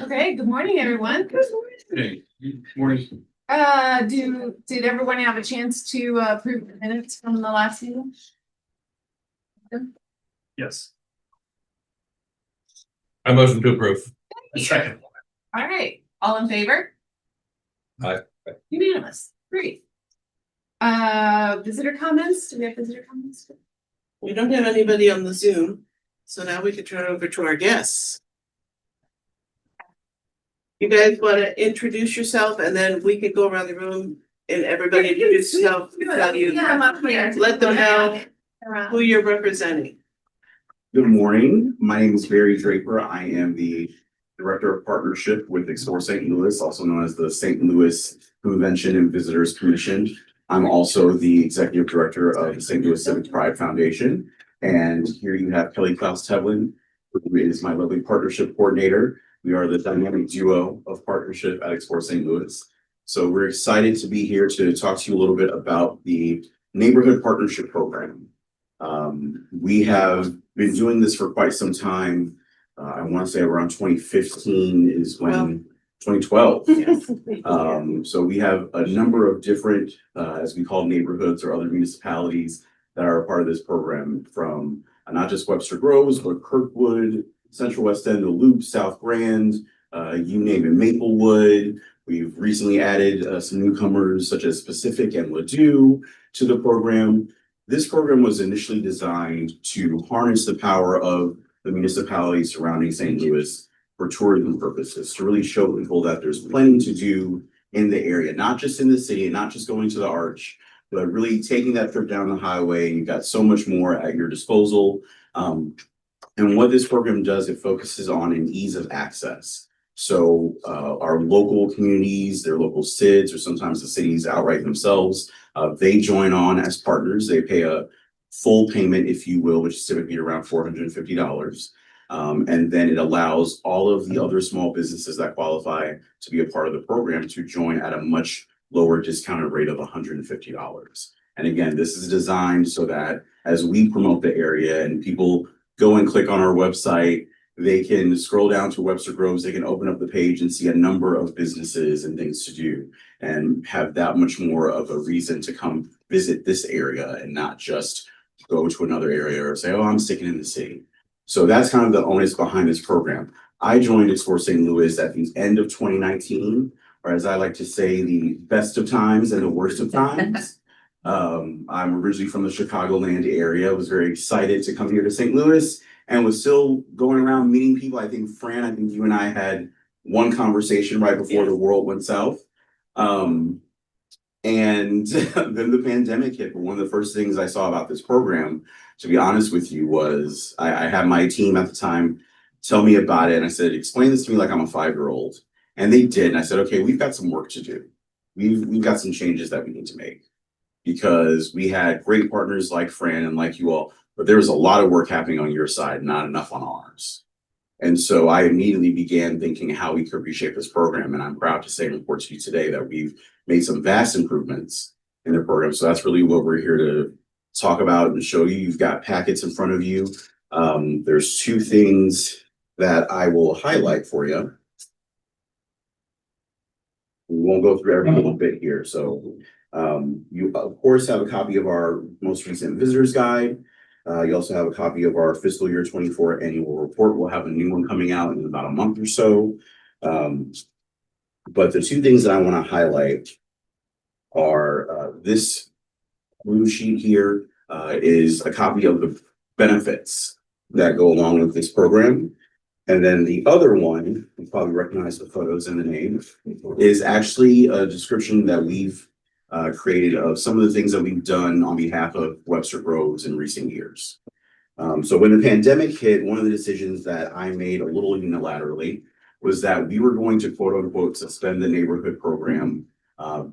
Okay, good morning, everyone. Hey, morning. Did everyone have a chance to approve the minutes from the last meeting? Yes. I motion to approve. Second. All right, all in favor? Aye. Unanimous, great. Visitor comments, do we have visitor comments? We don't have anybody on the Zoom, so now we can turn it over to our guests. You guys want to introduce yourself and then we could go around the room and everybody introduce yourself, tell you, Come up here. let them know who you're representing. Good morning. My name is Barry Draper. I am the Director of Partnership with Explore St. Louis, also known as the St. Louis Convention and Visitors Commission. I'm also the Executive Director of the St. Louis Civic Pride Foundation. And here you have Kelly Klaus-Tevlin, who is my lovely partnership coordinator. We are the dynamic duo of partnership at Explore St. Louis. So we're excited to be here to talk to you a little bit about the Neighborhood Partnership Program. We have been doing this for quite some time. I want to say around 2015 is when 2012. So we have a number of different, as we call neighborhoods or other municipalities that are a part of this program, from not just Webster Groves, but Kirkwood, Central West End, the Loop, South Grand, you name it, Maplewood. We've recently added some newcomers such as Pacific and Ladue to the program. This program was initially designed to harness the power of the municipalities surrounding St. Louis for tourism purposes, to really show people that there's plenty to do in the area, not just in the city and not just going to the Arch, but really taking that trip down the highway. You've got so much more at your disposal. And what this program does, it focuses on an ease of access. So our local communities, their local CIDs, or sometimes the cities outright themselves, they join on as partners. They pay a full payment, if you will, which is typically around $450. And then it allows all of the other small businesses that qualify to be a part of the program to join at a much lower discounted rate of $150. And again, this is designed so that as we promote the area and people go and click on our website, they can scroll down to Webster Groves, they can open up the page and see a number of businesses and things to do and have that much more of a reason to come visit this area and not just go to another area or say, oh, I'm sticking in the city. So that's kind of the onus behind this program. I joined Explore St. Louis at the end of 2019, or as I like to say, the best of times and the worst of times. I'm originally from the Chicagoland area. I was very excited to come here to St. Louis and was still going around meeting people. I think, Fran, I think you and I had one conversation right before the world went south. And then the pandemic hit. But one of the first things I saw about this program, to be honest with you, was I had my team at the time tell me about it. And I said, explain this to me like I'm a 5-year-old. And they did. And I said, okay, we've got some work to do. We've got some changes that we need to make, because we had great partners like Fran and like you all, but there was a lot of work happening on your side, not enough on ours. And so I immediately began thinking how we could reshape this program. And I'm proud to say and report to you today that we've made some vast improvements in the program. So that's really what we're here to talk about and show you. You've got packets in front of you. There's two things that I will highlight for you. We won't go through every little bit here. So you, of course, have a copy of our most recent visitors guide. You also have a copy of our fiscal year 24 annual report. We'll have a new one coming out in about a month or so. But the two things that I want to highlight are this blue sheet here is a copy of the benefits that go along with this program. And then the other one, you probably recognize the photos and the name, is actually a description that we've created of some of the things that we've done on behalf of Webster Groves in recent years. So when the pandemic hit, one of the decisions that I made a little unilaterally was that we were going to quote unquote suspend the neighborhood program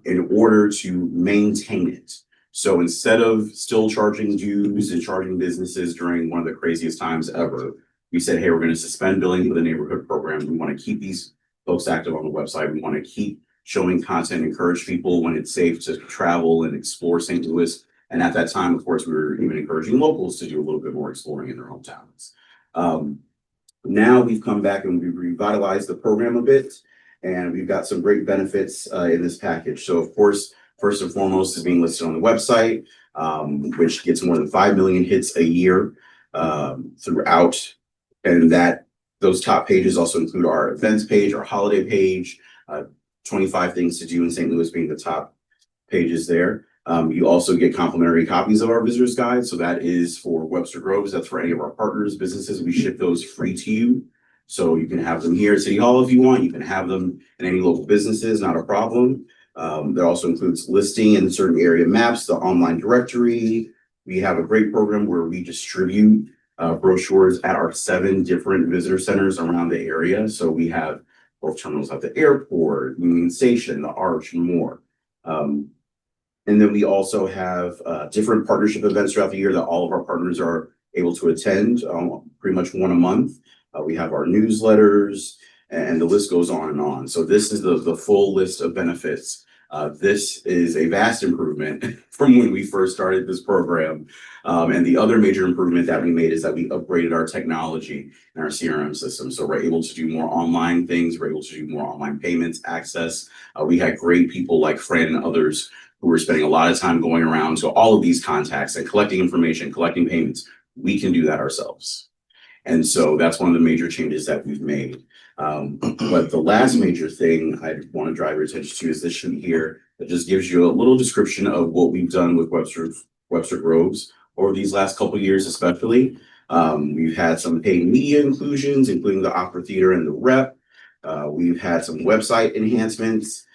in order to maintain it. So instead of still charging dues and charging businesses during one of the craziest times ever, we said, hey, we're going to suspend billing for the neighborhood program. We want to keep these folks active on the website. We want to keep showing content, encourage people when it's safe to travel and explore St. Louis. And at that time, of course, we were even encouraging locals to do a little bit more exploring in their hometowns. Now we've come back and we've revitalized the program a bit, and we've got some great benefits in this package. So of course, first and foremost is being listed on the website, which gets more than 5 million hits a year throughout. And that those top pages also include our events page, our holiday page, 25 things to do in St. Louis being the top pages there. You also get complimentary copies of our visitors guide. So that is for Webster Groves. That's for any of our partners, businesses. We ship those free to you. So you can have them here at City Hall if you want. You can have them in any local businesses, not a problem. That also includes listing in certain area maps, the online directory. We have a great program where we distribute brochures at our 7 different visitor centers around the area. So we have both terminals at the airport, Union Station, the Arch, and more. And then we also have different partnership events throughout the year that all of our partners are able to attend, pretty much one a month. We have our newsletters, and the list goes on and on. So this is the full list of benefits. This is a vast improvement from when we first started this program. And the other major improvement that we made is that we upgraded our technology and our CRM system. So we're able to do more online things. We're able to do more online payments, access. We had great people like Fran and others who were spending a lot of time going around to all of these contacts and collecting information, collecting payments. We can do that ourselves. And so that's one of the major changes that we've made. But the last major thing I want to drive your attention to is this sheet here that just gives you a little description of what we've done with Webster Groves over these last couple of years, especially. We've had some paid media inclusions, including the Opera Theater and the Rep. We've had some website enhancements,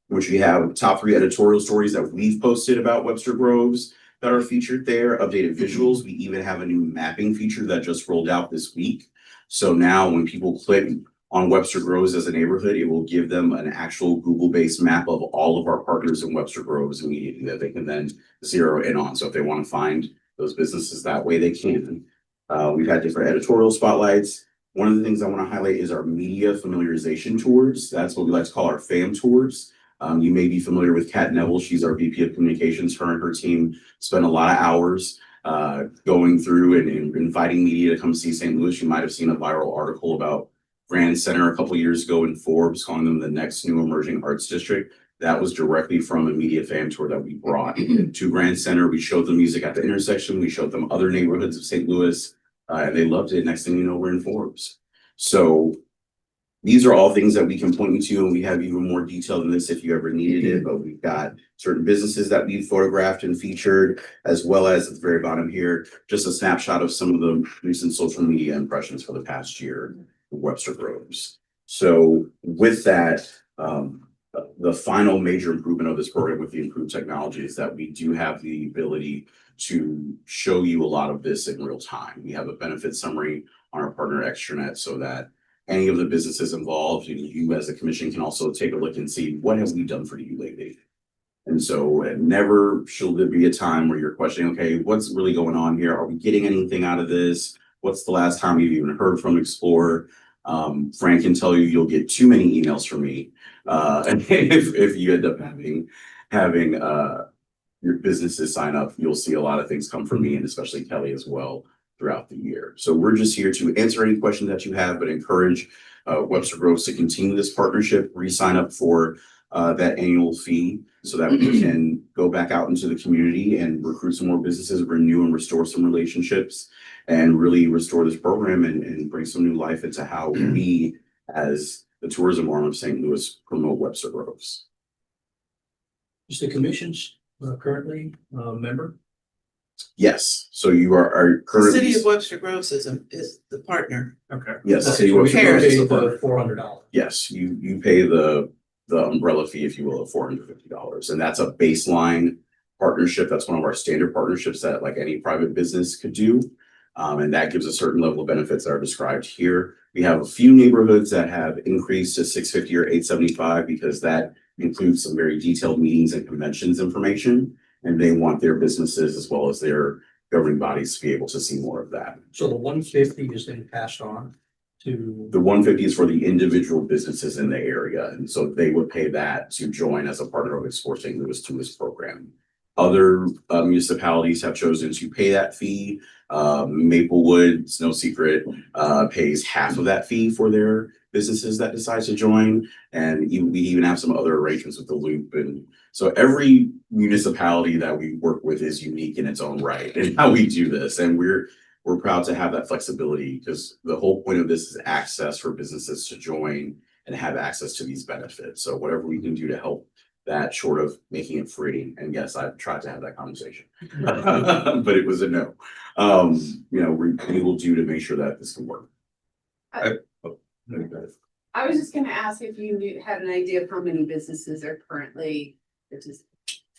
which we have top 3 editorial stories that we've posted about Webster Groves that are featured there, updated visuals. We even have a new mapping feature that just rolled out this week. So now when people click on Webster Groves as a neighborhood, it will give them an actual Google-based map of all of our partners in Webster Groves immediately that they can then zero in on. So if they want to find those businesses that way, they can. We've had different editorial spotlights. One of the things I want to highlight is our media familiarization tours. That's what we like to call our FAM tours. You may be familiar with Kat Neville. She's our VP of Communications. Her and her team spend a lot of hours going through and inviting media to come see St. Louis. You might have seen a viral article about Grand Center a couple of years ago in Forbes, calling them the next new emerging arts district. That was directly from a media fan tour that we brought to Grand Center. We showed them music at the intersection. We showed them other neighborhoods of St. Louis, and they loved it. Next thing you know, we're in Forbes. So these are all things that we can point you to, and we have even more detail than this if you ever needed it. But we've got certain businesses that we've photographed and featured, as well as at the very bottom here, just a snapshot of some of the recent social media impressions for the past year of Webster Groves. So with that, the final major improvement of this program with the improved technology is that we do have the ability to show you a lot of this in real time. We have a benefit summary on our partner extranet so that any of the businesses involved, you as a commission can also take a look and see what have we done for you lately. And so never should there be a time where you're questioning, okay, what's really going on here? Are we getting anything out of this? What's the last time you've even heard from Explore? Frank can tell you you'll get too many emails from me. And if you end up having your businesses sign up, you'll see a lot of things come from me and especially Kelly as well throughout the year. So we're just here to answer any questions that you have, but encourage Webster Groves to continue this partnership, re-sign up for that annual fee so that we can go back out into the community and recruit some more businesses, renew and restore some relationships, and really restore this program and bring some new life into how we, as the tourism arm of St. Louis, promote Webster Groves. Is the commission's currently a member? Yes, so you are The currently. city of Webster Groves is the partner. Okay. Yes, Okay, City of so we Webster pay Groves is the partner. the $400. Yes, you pay the umbrella fee, if you will, of $450. And that's a baseline partnership. That's one of our standard partnerships that like any private business could do. And that gives a certain level of benefits that are described here. We have a few neighborhoods that have increased to $650 or $875 because that includes some very detailed meetings and conventions information. And they want their businesses as well as their governing bodies to be able to see more of that. So the 150 is then passed on to. The 150 is for the individual businesses in the area. And so they would pay that to join as a partner of Explore St. Louis to this program. Other municipalities have chosen to pay that fee. Maplewood, it's no secret, pays half of that fee for their businesses that decide to join. And we even have some other arrangements with the Loop. And so every municipality that we work with is unique in its own right and how we do this. And we're proud to have that flexibility because the whole point of this is access for businesses to join and have access to these benefits. So whatever we can do to help that, short of making it free. And yes, I've tried to have that conversation, but it was a no. We will do to make sure that this can work. I was just gonna ask if you had an idea of how many businesses are currently. It's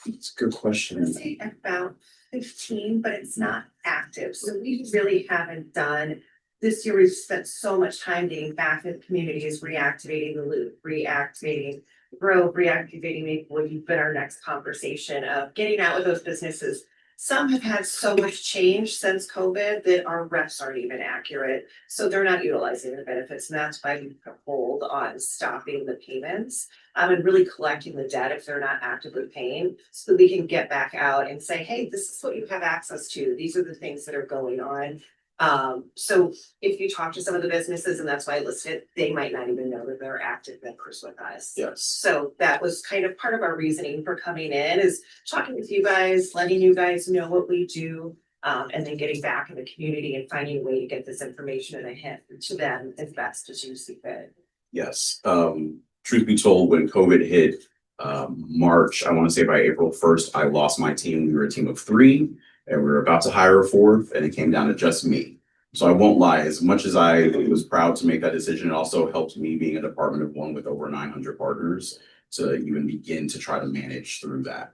a good question. Say about 15, but it's not active, so we really haven't done. This year, we've spent so much time getting back to the communities, reactivating the Loop, reactivating Grove, reactivating Maplewood. You've been our next conversation of getting out with those businesses. Some have had so much change since COVID that our reps aren't even accurate, so they're not utilizing the benefits, and that's why we put a hold on stopping the payments. And really collecting the debt if they're not actively paying, so that we can get back out and say, hey, this is what you have access to. These are the things that are going on. So if you talk to some of the businesses, and that's why I listed it, they might not even know that they're active members with us. Yes. So that was kind of part of our reasoning for coming in, is talking with you guys, letting you guys know what we do. And then getting back in the community and finding a way to get this information in a hand to them as best as you see fit. Yes. Truth be told, when COVID hit March, I want to say by April 1st, I lost my team. We were a team of 3 and we were about to hire a 4th, and it came down to just me. So I won't lie, as much as I was proud to make that decision, it also helped me being a department of 1 with over 900 partners to even begin to try to manage through that.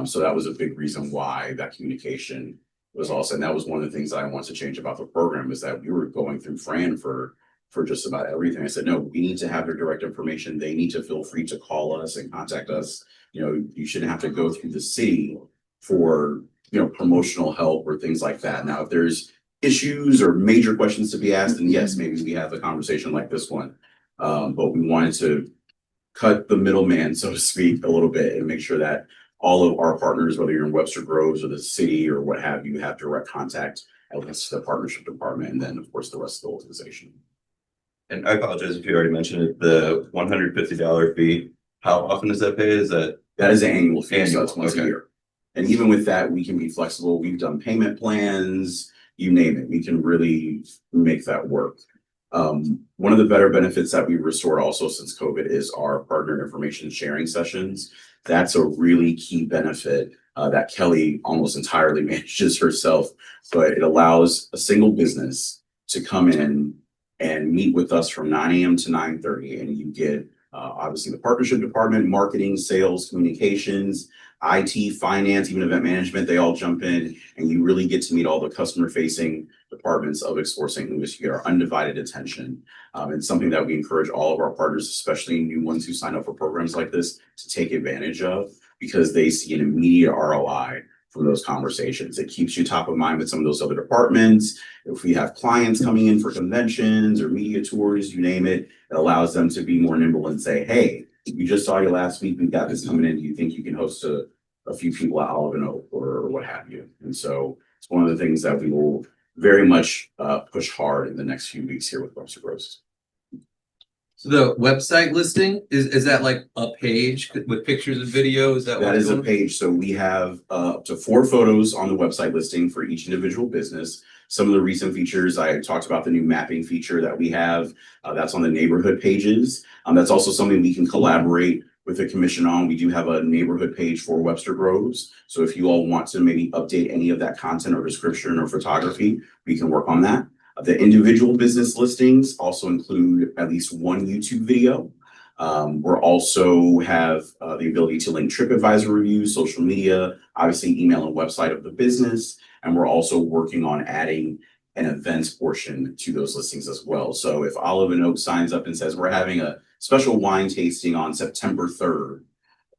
So that was a big reason why that communication was also, and that was one of the things that I wanted to change about the program, is that we were going through Fran for just about everything. I said, no, we need to have their direct information. They need to feel free to call us and contact us. You shouldn't have to go through the city for, promotional help or things like that. Now, if there's issues or major questions to be asked, then yes, maybe we have a conversation like this one. But we wanted to cut the middleman, so to speak, a little bit and make sure that all of our partners, whether you're in Webster Groves or the city or what have you, have direct contact, at least to the partnership department, and then of course the rest of the organization. And I apologize if you already mentioned it, the $150 fee, how often is that paid? Is that? That is an annual fee, so Annual, it's once a okay. year. And even with that, we can be flexible. We've done payment plans, you name it. We can really make that work. One of the better benefits that we restored also since COVID is our partner information sharing sessions. That's a really key benefit that Kelly almost entirely manages herself, but it allows a single business to come in and meet with us from 9 a.m. to 9:30, and you get obviously the partnership department, marketing, sales, communications, IT, finance, even event management. They all jump in, and you really get to meet all the customer facing departments of Explore St. Louis. You get our undivided attention. It's something that we encourage all of our partners, especially new ones who sign up for programs like this, to take advantage of, because they see an immediate ROI from those conversations. It keeps you top of mind with some of those other departments. If we have clients coming in for conventions or media tours, you name it, it allows them to be more nimble and say, hey, we just saw you last week. We've got this coming in. Do you think you can host a few people at Olive and Oak or what have you? And so it's one of the things that we will very much push hard in the next few weeks here with Webster Groves. So the website listing, is that like a page with pictures and videos? That is a page. So we have up to 4 photos on the website listing for each individual business. Some of the recent features, I talked about the new mapping feature that we have. That's on the neighborhood pages. That's also something we can collaborate with the commission on. We do have a neighborhood page for Webster Groves. So if you all want to maybe update any of that content or description or photography, we can work on that. The individual business listings also include at least 1 YouTube video. We're also have the ability to link TripAdvisor reviews, social media, obviously email and website of the business. And we're also working on adding an events portion to those listings as well. So if Olive and Oak signs up and says, we're having a special wine tasting on September 3rd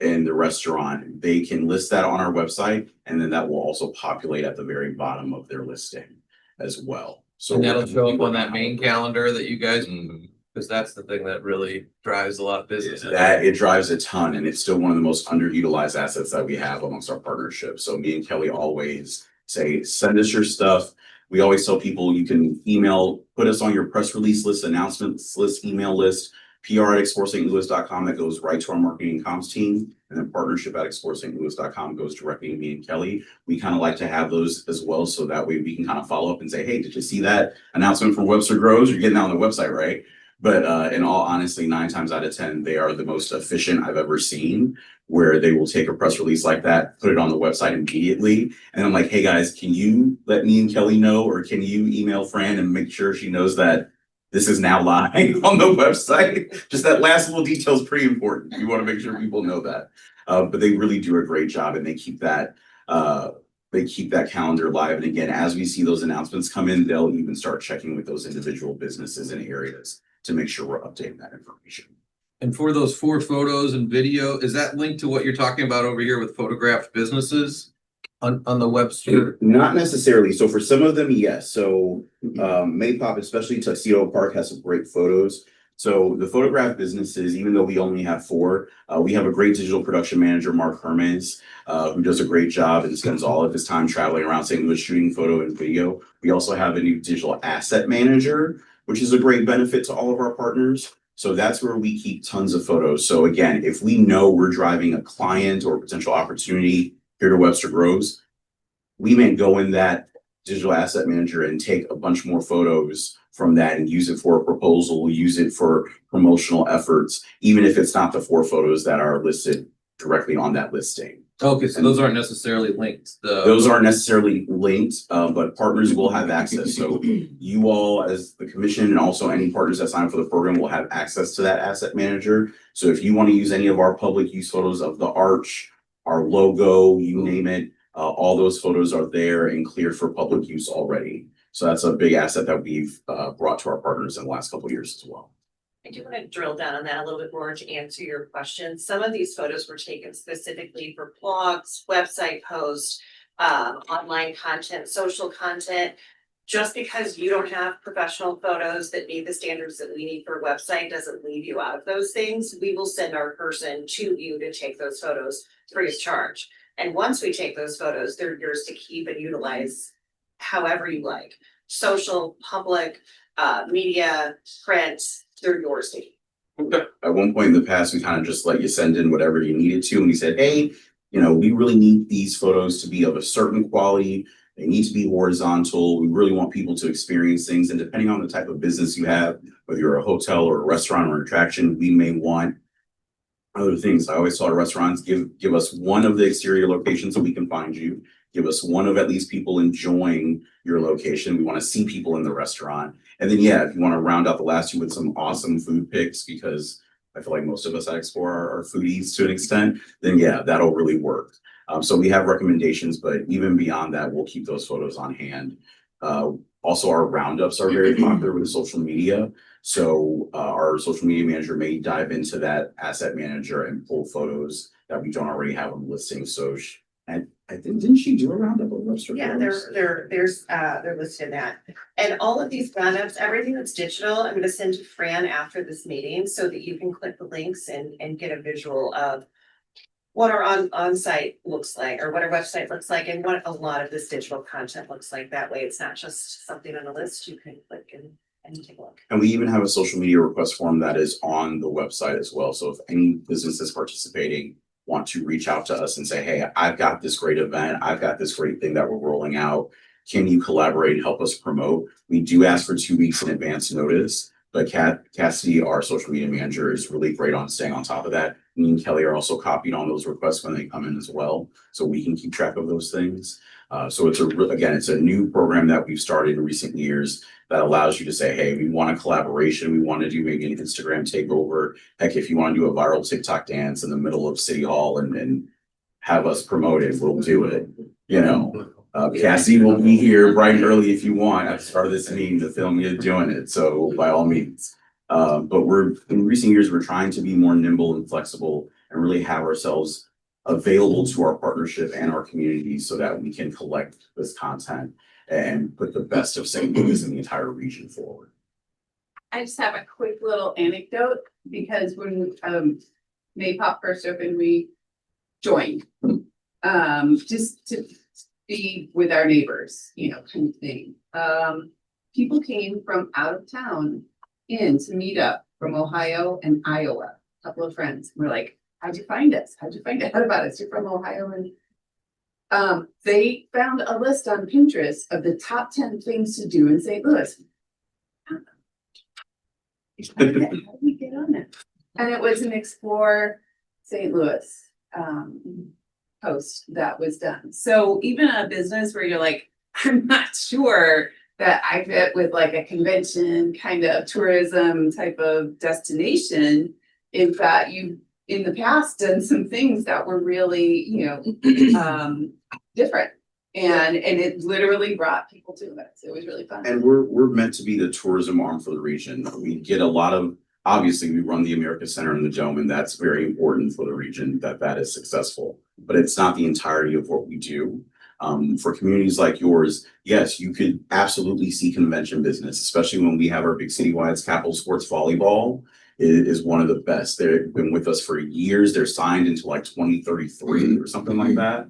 in the restaurant, they can list that on our website. And then that will also populate at the very bottom of their listing as well. So And that'll show up on that main calendar that you guys Cause that's the thing that really drives a lot of business. That it drives a ton, and it's still one of the most underutilized assets that we have amongst our partnership. So me and Kelly always say, send us your stuff. We always tell people you can email, put us on your press release list, announcements list, email list, PR@exploresaintlouis.com, that goes right to our marketing and comms team. And then partnership@exploresaintlouis.com goes directly to me and Kelly. We kind of like to have those as well, so that way we can kind of follow up and say, hey, did you see that announcement from Webster Groves? You're getting that on the website, right? But in all honesty, 9 times out of 10, they are the most efficient I've ever seen, where they will take a press release like that, put it on the website immediately. And I'm like, hey guys, can you let me and Kelly know, or can you email Fran and make sure she knows that this is now live on the website? Just that last little detail is pretty important. You want to make sure people know that. But they really do a great job, and they keep that calendar live. And again, as we see those announcements come in, they'll even start checking with those individual businesses and areas to make sure we're updating that information. And for those 4 photos and video, is that linked to what you're talking about over here with photographed businesses on the website? Not necessarily. So for some of them, yes. So Maypop, especially Tuxedo Park, has some great photos. So the photograph businesses, even though we only have 4, we have a great digital production manager, Mark Hermans, who does a great job and spends all of his time traveling around St. Louis shooting photo and video. We also have a new digital asset manager, which is a great benefit to all of our partners. So that's where we keep tons of photos. So again, if we know we're driving a client or potential opportunity here to Webster Groves, we may go in that digital asset manager and take a bunch more photos from that and use it for a proposal, use it for promotional efforts, even if it's not the 4 photos that are listed directly on that listing. Okay, so those aren't necessarily linked. Those aren't necessarily linked, but partners will have access. So you all, as the commission, and also any partners that sign up for the program, will have access to that asset manager. So if you want to use any of our public use photos of the arch, our logo, you name it, all those photos are there and cleared for public use already. So that's a big asset that we've brought to our partners in the last couple of years as well. I do want to drill down on that a little bit more to answer your question. Some of these photos were taken specifically for blogs, website posts, online content, social content. Just because you don't have professional photos that meet the standards that we need for a website doesn't leave you out of those things. We will send our person to you to take those photos free of charge. And once we take those photos, they're yours to keep and utilize however you like. Social, public, media, print, they're yours to keep. At one point in the past, we kind of just let you send in whatever you needed to. And we said, hey, we really need these photos to be of a certain quality. They need to be horizontal. We really want people to experience things. And depending on the type of business you have, whether you're a hotel or a restaurant or an attraction, we may want other things. I always tell our restaurants, give us one of the exterior locations so we can find you. Give us one of at least people enjoying your location. We want to see people in the restaurant. And then, yeah, if you want to round out the last 2 with some awesome food pics, because I feel like most of us at Explore are foodies to an extent, then yeah, that'll really work. So we have recommendations, but even beyond that, we'll keep those photos on hand. Also, our roundups are very popular with social media. So our social media manager may dive into that asset manager and pull photos that we don't already have on the listing. So I think, didn't she do a roundup of Webster? Yeah, they're listed in that. And all of these roundups, everything that's digital, I'm gonna send to Fran after this meeting so that you can click the links and get a visual of what our on-site looks like, or what our website looks like, and what a lot of this digital content looks like. That way, it's not just something on a list. You can click and take a look. And we even have a social media request form that is on the website as well. So if any business is participating, want to reach out to us and say, hey, I've got this great event, I've got this great thing that we're rolling out, can you collaborate and help us promote? We do ask for 2 weeks in advance notice, but Cassidy, our social media manager, is really great on staying on top of that. Me and Kelly are also copied on those requests when they come in as well, so we can keep track of those things. So it's it's a new program that we've started in recent years that allows you to say, hey, we want a collaboration. We want to do maybe an Instagram takeover. Heck, if you want to do a viral TikTok dance in the middle of City Hall and have us promote it, we'll do it. Cassie will be here bright and early if you want at the start of this meeting to film you doing it. So by all means. But in recent years, we're trying to be more nimble and flexible and really have ourselves available to our partnership and our community so that we can collect this content and put the best of St. Louis in the entire region forward. I just have a quick little anecdote, because when Maypop first opened, we joined. Just to be with our neighbors, you know, kind of thing. People came from out of town in to meet up from Ohio and Iowa, a couple of friends. We're like, how'd you find us? How'd you find out about us? You're from Ohio. And they found a list on Pinterest of the top 10 things to do in St. Louis. How did we get on it? And it was an Explore St. Louis post that was done. So even a business where you're like, I'm not sure that I fit with like a convention kind of tourism type of destination, in that you've in the past done some things that were really, you know, different. And it literally brought people to it. So it was really fun. And we're meant to be the tourism arm for the region. We get a lot of, obviously, we run the America Center and the Dome, and that's very important for the region that is successful. But it's not the entirety of what we do. For communities like yours, yes, you could absolutely see convention business, especially when we have our big citywides. Capital Sports Volleyball is one of the best. They've been with us for years. They're signed into like 2033 or something like that.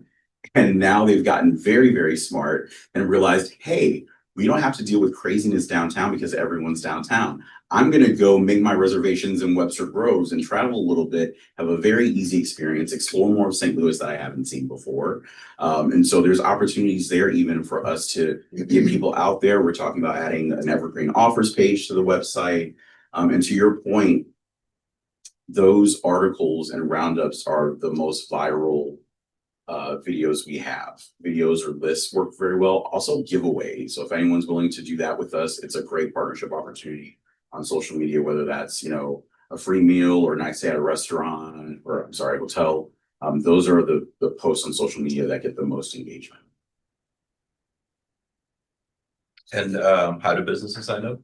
And now they've gotten very, very smart and realized, hey, we don't have to deal with craziness downtown because everyone's downtown. I'm going to go make my reservations in Webster Groves and travel a little bit, have a very easy experience, explore more of St. Louis that I haven't seen before. And so there's opportunities there even for us to get people out there. We're talking about adding an evergreen offers page to the website. And to your point, those articles and roundups are the most viral videos we have. Videos or lists work very well. Also giveaways. So if anyone's willing to do that with us, it's a great partnership opportunity on social media, whether that's, you know, a free meal or a night stay at a restaurant or I'm sorry, hotel. Those are the posts on social media that get the most engagement. And how do businesses sign up?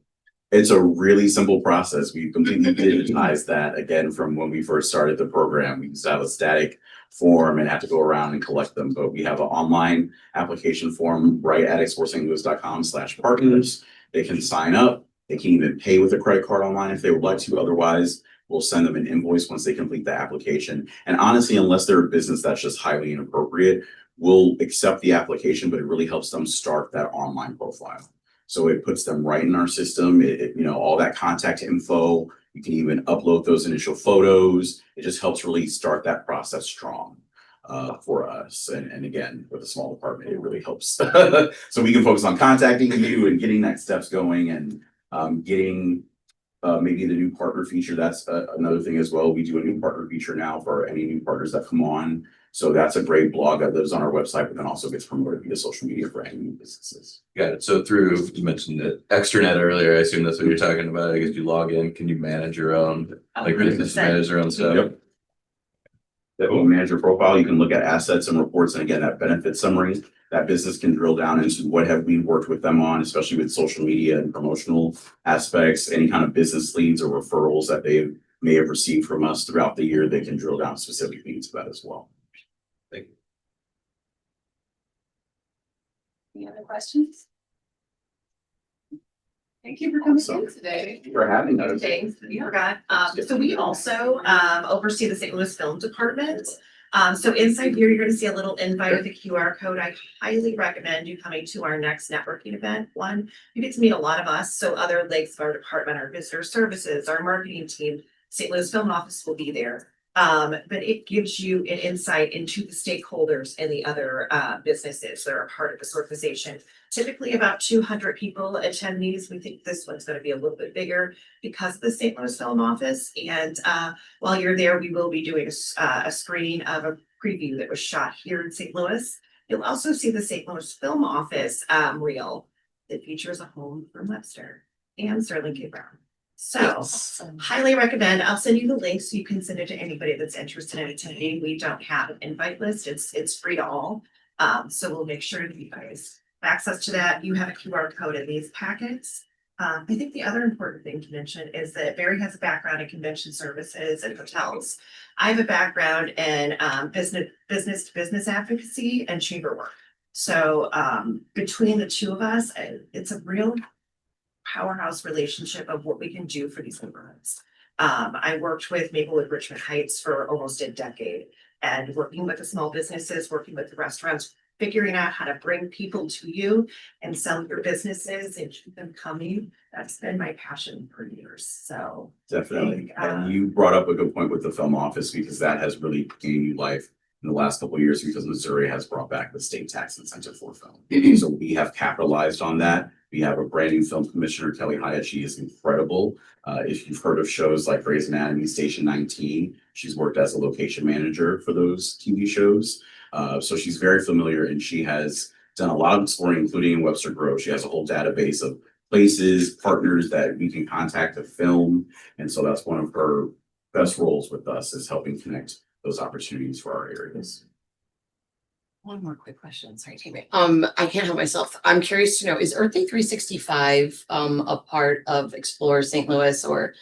It's a really simple process. We completely digitized that again from when we first started the program. We used to have a static form and have to go around and collect them, but we have an online application form right at explorestlouis.com/partners. They can sign up. They can even pay with a credit card online if they would like to. Otherwise, we'll send them an invoice once they complete the application. And honestly, unless they're a business that's just highly inappropriate, we'll accept the application, but it really helps them start that online profile. So it puts them right in our system. You know, all that contact info, you can even upload those initial photos. It just helps really start that process strong for us. And again, with a small department, it really helps. So we can focus on contacting you and getting next steps going and getting maybe the new partner feature. That's another thing as well. We do a new partner feature now for any new partners that come on. So that's a great blog that lives on our website, but then also gets promoted via social media for any new businesses. Got it. So through, you mentioned it, extranet earlier, I assume that's what you're talking about. I guess you log in, can you manage your own, like business manage your own stuff? Yep. That will manage your profile. You can look at assets and reports. And again, that benefit summary, that business can drill down into what have we worked with them on, especially with social media and promotional aspects, any kind of business leads or referrals that they may have received from us throughout the year. They can drill down specifically into that as well. Thank you. Any other questions? Thank you for coming in today. Thank you for having us. Thanks, you forgot. So we also oversee the St. Louis Film Department. So inside here, you're gonna see a little invite with a QR code. I highly recommend you coming to our next networking event. One, you get to meet a lot of us, so other legs of our department, our visitor services, our marketing team, St. Louis Film Office will be there. But it gives you an insight into the stakeholders and the other businesses that are part of this organization. Typically about 200 people attend these. We think this one's going to be a little bit bigger because of the St. Louis Film Office. And while you're there, we will be doing a screening of a preview that was shot here in St. Louis. You'll also see the St. Louis Film Office reel that features a home from Webster and Sterling K. Brown. So highly recommend. I'll send you the link so you can send it to anybody that's interested in attending. We don't have an invite list. It's free to all. So we'll make sure that you guys have access to that. You have a QR code in these packets. I think the other important thing to mention is that Barry has a background in convention services and hotels. I have a background in business to business advocacy and chamber work. So between the two of us, it's a real powerhouse relationship of what we can do for these neighborhoods. I worked with Maplewood Richmond Heights for almost a decade and working with the small businesses, working with the restaurants, figuring out how to bring people to you and sell your businesses and keep them coming. That's been my passion for years. So Definitely. Uh, And you brought up a good point with the film office because that has really gained new life in the last couple of years because Missouri has brought back the state tax incentive for film. So we have capitalized on that. We have a brand new film commissioner, Kelly Hyatt. She is incredible. If you've heard of shows like Grey's Anatomy, Station 19, she's worked as a location manager for those TV shows. So she's very familiar and she has done a lot of exploring, including in Webster Grove. She has a whole database of places, partners that we can contact to film. And so that's one of her best roles with us is helping connect those opportunities for our areas. One more quick question, sorry, Tammy. I can't help myself. I'm curious to know, is Earth Day 365 a part of Explore St. Louis or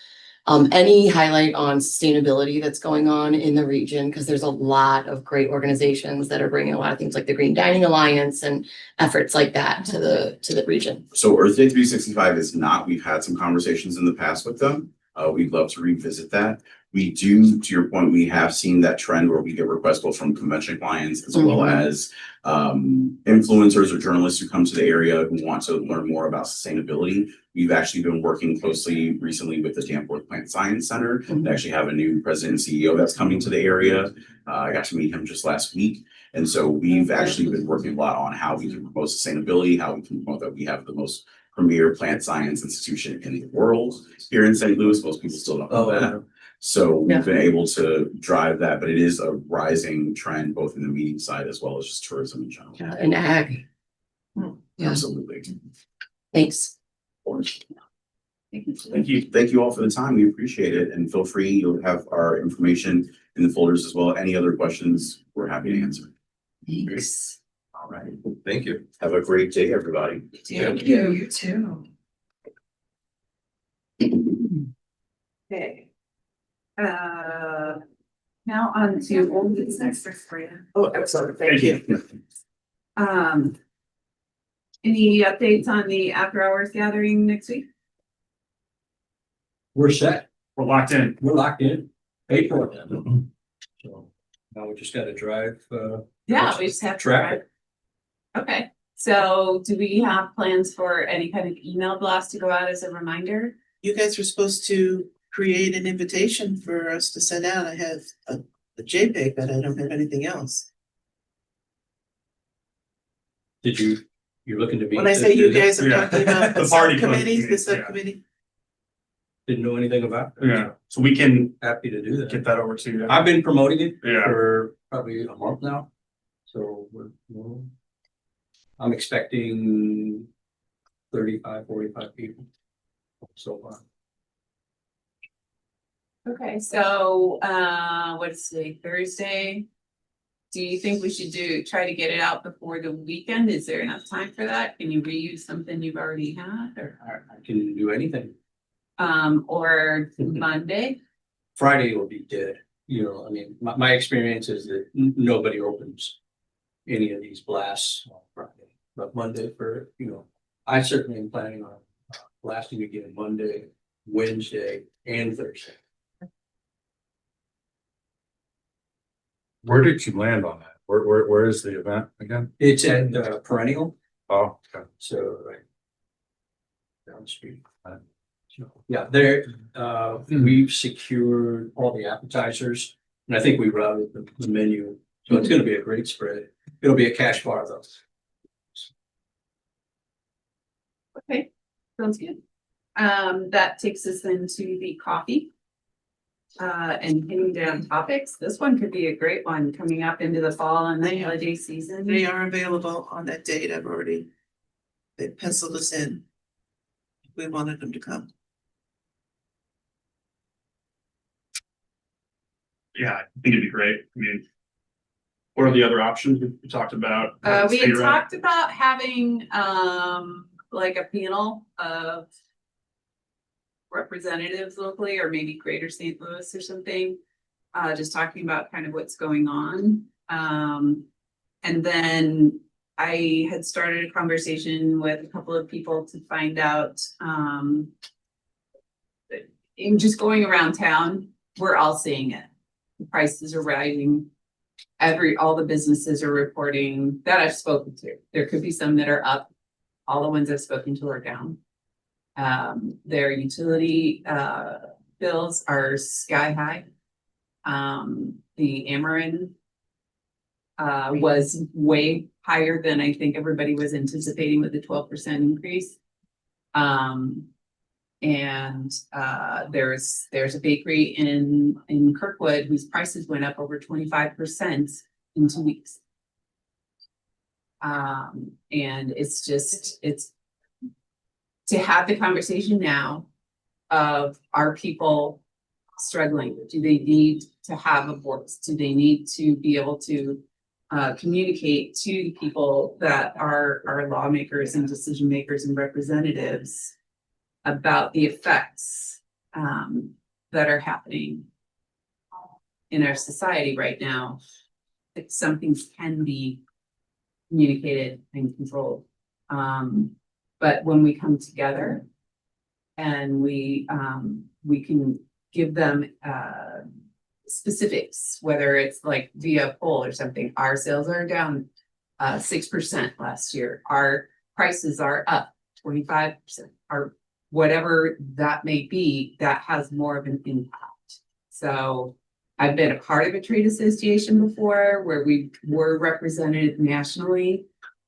any highlight on sustainability that's going on in the region? Because there's a lot of great organizations that are bringing a lot of things like the Green Dining Alliance and efforts like that to the region. So Earth Day 365 is not, we've had some conversations in the past with them. We'd love to revisit that. We do, to your point, we have seen that trend where we get requests both from convention clients as well as influencers or journalists who come to the area who want to learn more about sustainability. We've actually been working closely recently with the Danforth Plant Science Center. They actually have a new president and CEO that's coming to the area. I got to meet him just last week. And so we've actually been working a lot on how we can promote sustainability, how we can promote that we have the most premier plant science institution in the world here in St. Louis. Most people still don't know that. So we've been able to drive that, but it is a rising trend, both in the meeting side as well as just tourism in general. Yeah, and ag. Yeah, Absolutely. thanks. Thank you. Thank you all for the time. We appreciate it. And feel free, you'll have our information in the folders as well. Any other questions, we're happy to answer. Thanks. All right. Thank you. Have a great day, everybody. Thank you. You too. Okay. Now on to old business. Oh, excellent. Thank you. Any updates on the after hours gathering next week? We're set. We're locked in. We're locked in. Paid for it. So now we just gotta drive, Yeah, we just have to. traffic. Okay, so do we have plans for any kind of email blast to go out as a reminder? You guys were supposed to create an invitation for us to send out. I have a JPEG, but I don't have anything else. Did you're looking to be? When I say you guys, I'm Yeah. talking about the The party subcommittees, the committee, yeah. subcommittee. Didn't know anything about it? Yeah, so we can Happy to do get that. that over to you. I've been promoting it Yeah. for probably a month now. So I'm expecting 35-45 people so far. Okay, so what's today, Thursday? Do you think we should try to get it out before the weekend? Is there enough time for that? Can you reuse something you've already had or I can do anything. or Monday? Friday will be dead, you know, I mean, my experience is that nobody opens any of these blasts on Friday, but Monday I certainly am planning on blasting again Monday, Wednesday, and Thursday. Where did you land on that? Where is the event again? It's at Perennial, Oh, okay. so right down the street. So, yeah, we've secured all the appetizers, and I think we routed the menu, so it's gonna be a great spread. It'll be a cash bar though. Okay, sounds good. That takes us then to the coffee. And hitting down topics. This one could be a great one coming up into the fall and the holiday season. They are available on that date. They penciled us in. We wanted them to come. Yeah, I think it'd be great. I mean, what are the other options we talked about? We had State rep? talked about having like a panel of representatives locally or maybe Greater St. Louis or something. Just talking about kind of what's going on. And then I had started a conversation with a couple of people to find out, in just going around town, we're all seeing it. The prices are rising. All the businesses are reporting that I've spoken to. There could be some that are up. All the ones I've spoken to are down. Their utility, bills are sky high. The Ameren was way higher than I think everybody was anticipating with the 12% increase. There's a bakery in Kirkwood whose prices went up over 25% in 2 weeks. And it's to have the conversation now of, are people struggling? Do they need to have a voice? Do they need to be able to communicate to people that are lawmakers and decision makers and representatives about the effects that are happening in our society right now? That some things can be communicated and controlled. But when we come together and we can give them specifics, whether it's like via poll or something, our sales are down 6% last year. Our prices are up 25%, or whatever that may be, that has more of an impact. So I've been a part of a trade association before where we were represented nationally.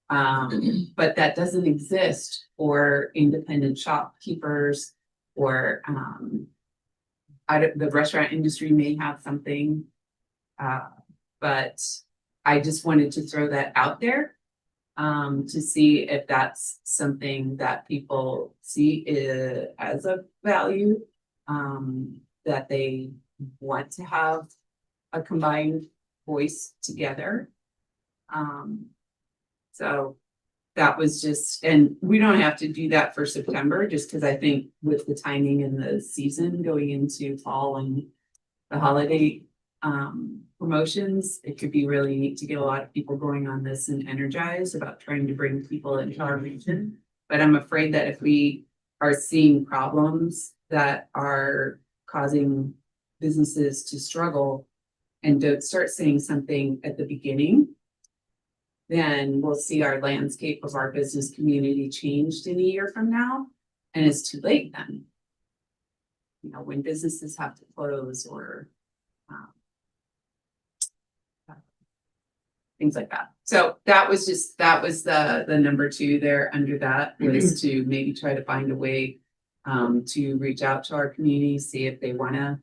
But that doesn't exist for independent shopkeepers or the restaurant industry may have something. But I just wanted to throw that out there to see if that's something that people see as a value, that they want to have a combined voice together. So that was just, and we don't have to do that for September, just because I think with the timing and the season going into fall and the holiday promotions, it could be really neat to get a lot of people going on this and energized about trying to bring people into our region. But I'm afraid that if we are seeing problems that are causing businesses to struggle and don't start saying something at the beginning, then we'll see our landscape of our business community changed in a year from now, and it's too late then. You know, when businesses have to close or things like that. So that was the number 2 there under that, was to maybe try to find a way to reach out to our community, see if they wanna,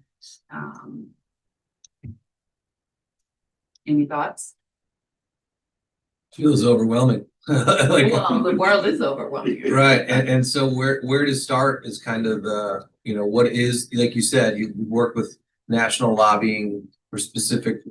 any thoughts? Feels overwhelming. Like, Well, the world is overwhelming. right, and so where to start is kind of the, you know, what is, like you said, you work with national lobbying for specific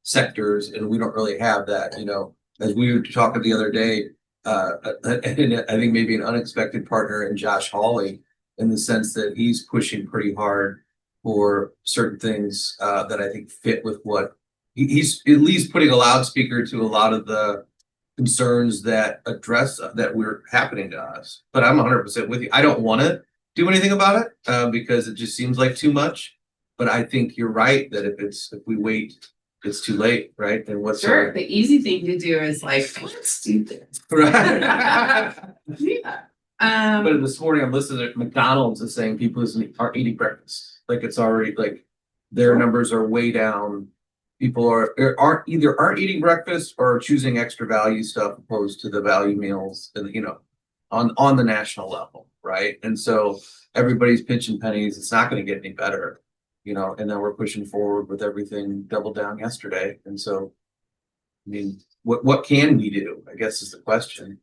sectors, and we don't really have that, you know. As we were talking the other day, and I think maybe an unexpected partner in Josh Hawley, in the sense that he's pushing pretty hard for certain things that I think fit with what he's at least putting a loudspeaker to a lot of the concerns that were happening to us. But I'm 100% with you. I don't want to do anything about it because it just seems like too much. But I think you're right that if we wait, it's too late, right? And what's Sure, the easy thing to do is like, let's do this. right? Yeah. But this morning I'm listening to McDonald's is saying people aren't eating breakfast. Like it's already like their numbers are way down. People aren't eating breakfast or choosing extra value stuff opposed to the value meals, and you know, on the national level, right? And so everybody's pinching pennies. It's not going to get any better, you know. And then we're pushing forward with everything doubled down yesterday. And so, I mean, what can we do? I guess is the question.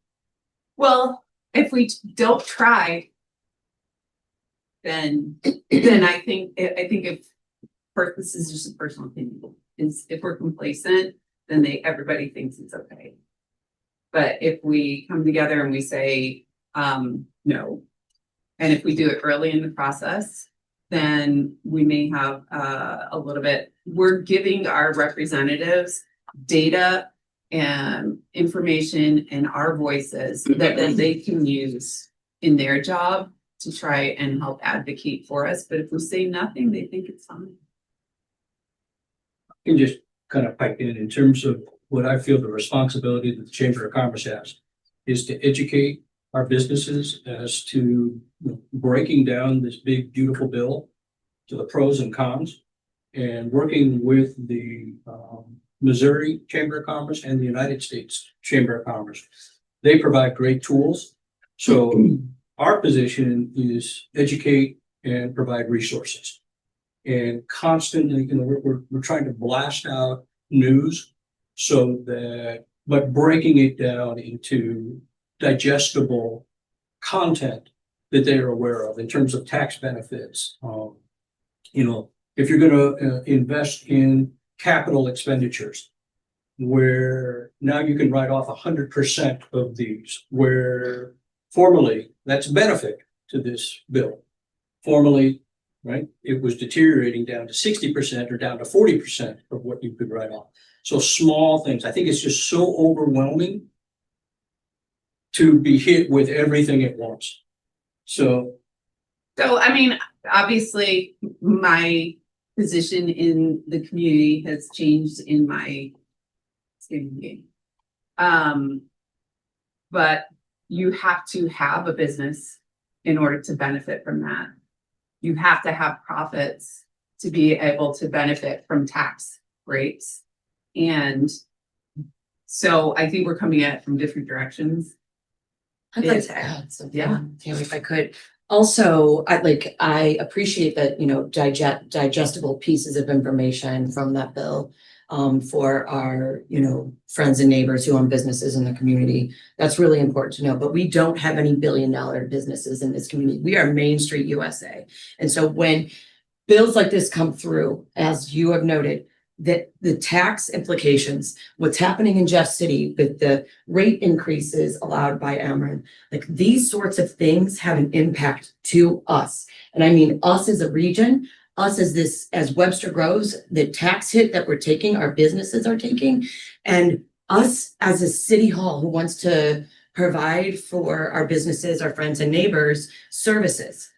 Well, if we don't try, then I think if this is just a personal opinion, is if we're complacent, then everybody thinks it's okay. But if we come together and we say no, and if we do it early in the process, then we may have a little bit. We're giving our representatives data information and our voices that then they can use in their job to try and help advocate for us. But if we say nothing, they think it's fine. Can just kind of pipe in terms of what I feel the responsibility that the Chamber of Commerce has is to educate our businesses as to breaking down this big, beautiful bill to the pros and cons, and working with the Missouri Chamber of Commerce and the United States Chamber of Commerce. They provide great tools. So our position is educate and provide resources. And constantly, we're trying to blast out news so that, but breaking it down into digestible content that they are aware of in terms of tax benefits. If you're gonna invest in capital expenditures, where now you can write off 100% of these, where formerly that's a benefit to this bill. Formerly, right, it was deteriorating down to 60% or down to 40% of what you could write off. So small things. I think it's just so overwhelming to be hit with everything at once. So I mean, obviously, my position in the community has changed in my skating game. But you have to have a business in order to benefit from that. You have to have profits to be able to benefit from tax rates. And so I think we're coming at it from different directions. I'd like to add something, Tammy, if I could. Also, I appreciate that, digestible pieces of information from that bill for our, friends and neighbors who own businesses in the community. That's really important to know, but we don't have any billion-dollar businesses in this community. We are Main Street USA. And so when bills like this come through, as you have noted, that the tax implications, what's happening in Jeff City with the rate increases allowed by Ameren, like these sorts of things have an impact to us. And I mean, us as a region, us as Webster grows, the tax hit that we're taking, our businesses are taking, and us as a city hall who wants to provide for our businesses, our friends and neighbors, services.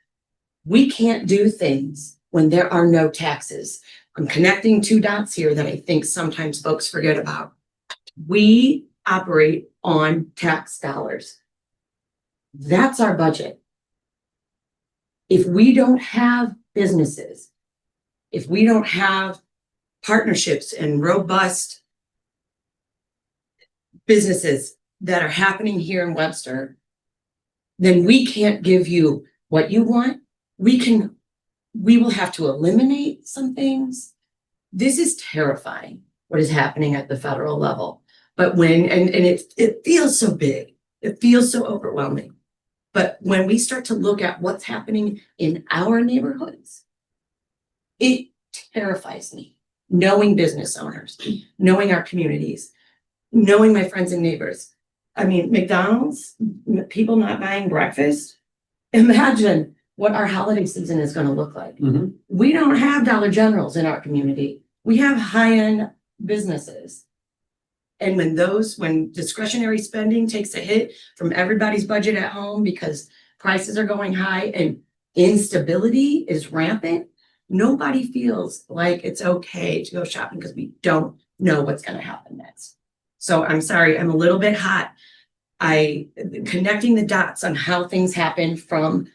We can't do things when there are no taxes. I'm connecting two dots here that I think sometimes folks forget about. We operate on tax dollars. That's our budget. If we don't have businesses, if we don't have partnerships and robust businesses that are happening here in Webster, then we can't give you what you want. We will have to eliminate some things. This is terrifying, what is happening at the federal level. But it feels so big, it feels so overwhelming. But when we start to look at what's happening in our neighborhoods, it terrifies me. Knowing business owners, knowing our communities, knowing my friends and neighbors. I mean, McDonald's, people not buying breakfast. Imagine what our holiday season is going to look like. Mhm. We don't have Dollar Generals in our community. We have high-end businesses. And when discretionary spending takes a hit from everybody's budget at home because prices are going high and instability is rampant, nobody feels like it's okay to go shopping because we don't know what's going to happen next. So I'm sorry, I'm a little bit hot. Connecting the dots on how things happen from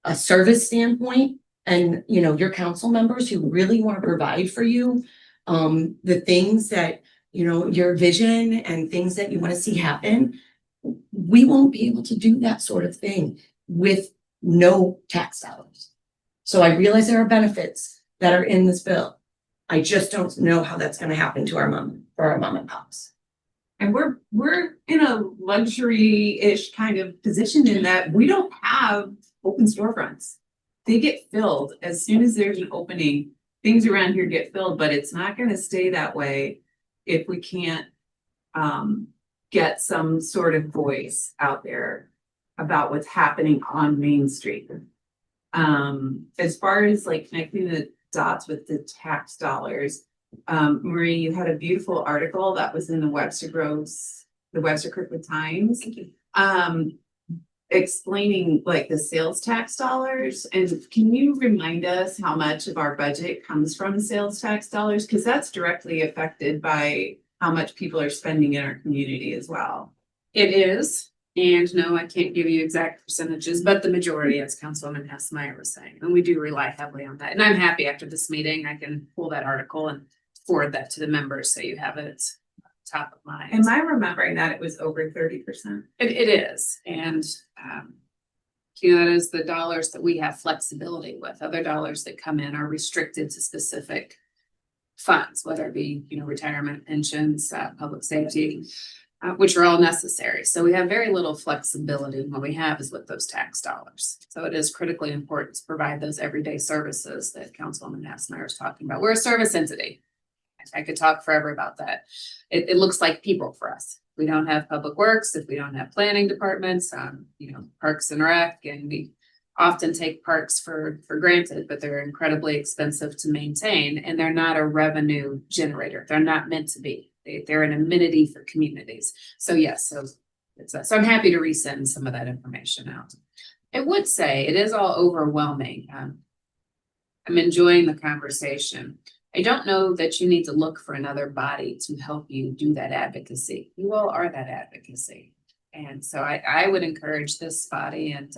a service standpoint and, your council members who really want to provide for you, the things that, your vision and things that you want to see happen, we won't be able to do that sort of thing with no tax dollars. So I realize there are benefits that are in this bill. I just don't know how that's going to happen to our mom and pops. And we're in a luxury-ish kind of position in that we don't have open storefronts. They get filled as soon as there's an opening. Things around here get filled, but it's not going to stay that way if we can't get some sort of voice out there about what's happening on Main Street. As far as like connecting the dots with the tax dollars, Marie, you had a beautiful article that was in the Webster Kirkwood Times. Explaining like the sales tax dollars, and can you remind us how much of our budget comes from sales tax dollars? Because that's directly affected by how much people are spending in our community as well. It is, and no, I can't give you exact percentages, but the majority, as Councilwoman Hessmeyer was saying, and we do rely heavily on that. And I'm happy after this meeting, I can pull that article and forward that to the members, so you have it top of mind. Am I remembering that it was over 30%? It is, and that is the dollars that we have flexibility with. Other dollars that come in are restricted to specific funds, whether it be, retirement, pensions, public safety, which are all necessary. So we have very little flexibility, and what we have is with those tax dollars. So it is critically important to provide those everyday services that Councilwoman Hessmeyer is talking about. We're a service entity. I could talk forever about that. It looks like people for us. We don't have public works, if we don't have planning departments, parks and rec, and we often take parks for granted, but they're incredibly expensive to maintain, and they're not a revenue generator. They're not meant to be. They're an amenity for communities. So yes, so I'm happy to resend some of that information out. I would say it is all overwhelming. I'm enjoying the conversation. I don't know that you need to look for another body to help you do that advocacy. You all are that advocacy. And so I would encourage this body, and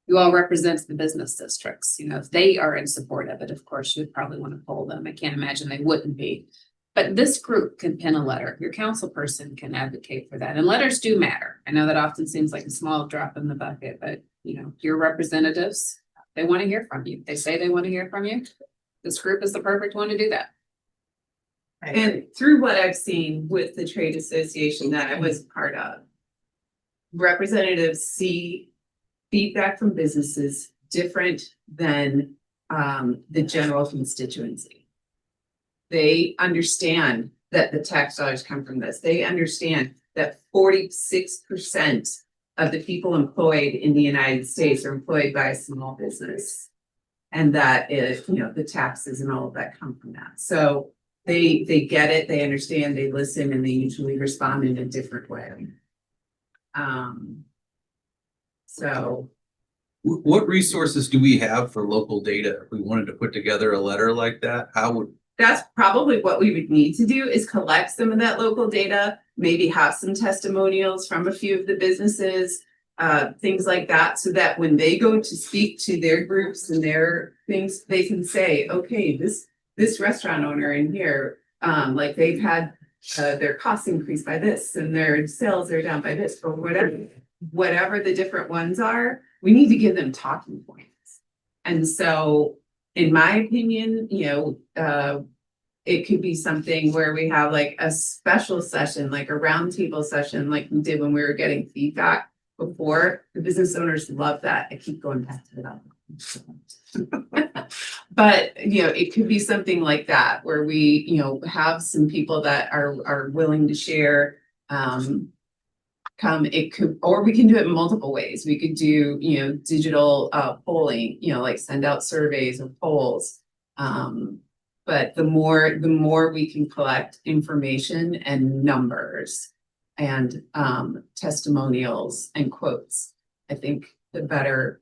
you all represent the business districts. If they are in support of it, of course, you would probably want to poll them. I can't imagine they wouldn't be. But this group can pen a letter. Your council person can advocate for that. And letters do matter. I know that often seems like a small drop in the bucket, but your representatives, they want to hear from you. They say they want to hear from you. This group is the perfect one to do that. And through what I've seen with the trade association that I was part of, representatives see feedback from businesses different than the general constituency. They understand that the tax dollars come from this. They understand that 46% of the people employed in the United States are employed by a small business. And that is, the taxes and all of that come from that. So they get it, they understand, they listen, and they usually respond in a different way. So. What resources do we have for local data? If we wanted to put together a letter like that, how would? That's probably what we would need to do, is collect some of that local data, maybe have some testimonials from a few of the businesses, things like that, so that when they go to speak to their groups and their things, they can say, okay, this restaurant owner in here, like they've had their costs increased by this and their sales are down by this, or whatever the different ones are, we need to give them talking points. And so in my opinion, it could be something where we have like a special session, like a roundtable session, like we did when we were getting feedback before. The business owners love that. I keep going back to that. But, it could be something like that where we, have some people that are willing to share, it could, or we can do it in multiple ways. We could do, digital polling, like send out surveys or polls. But the more we can collect information and numbers and testimonials and quotes, I think the better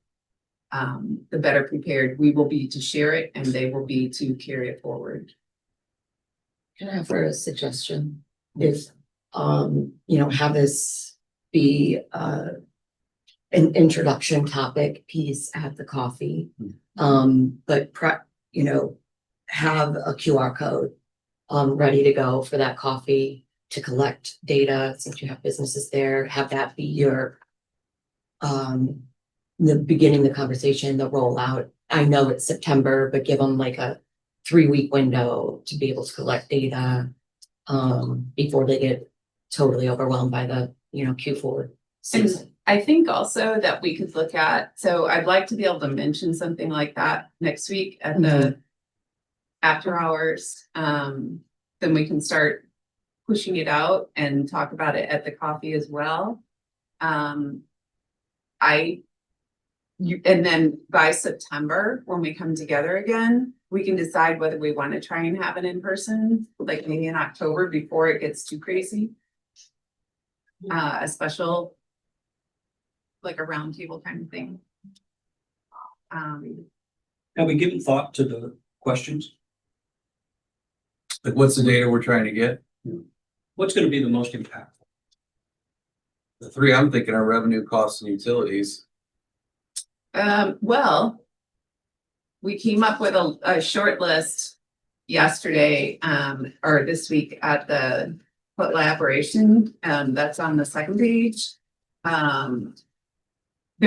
prepared we will be to share it, and they will be to carry it forward. Can I offer a suggestion? If, have this be an introduction topic piece at the coffee, but have a QR code ready to go for that coffee to collect data, since you have businesses there, have that be your the beginning the conversation, the rollout. I know it's September, but give them like a 3-week window to be able to collect data before they get totally overwhelmed by the Q4 season. And I think also that we could look at, so I'd like to be able to mention something like that next week at the after hours. Then we can start pushing it out and talk about it at the coffee as well. and then by September, when we come together again, we can decide whether we want to try and have it in person, like maybe in October before it gets too crazy. A special, like a roundtable kind of thing. Have we given thought to the questions? Like, what's the data we're trying to get? What's gonna be the most impactful? The three I'm thinking are revenue, costs, and utilities. Well, we came up with a short list yesterday, or this week at the collaboration, that's on the second page. The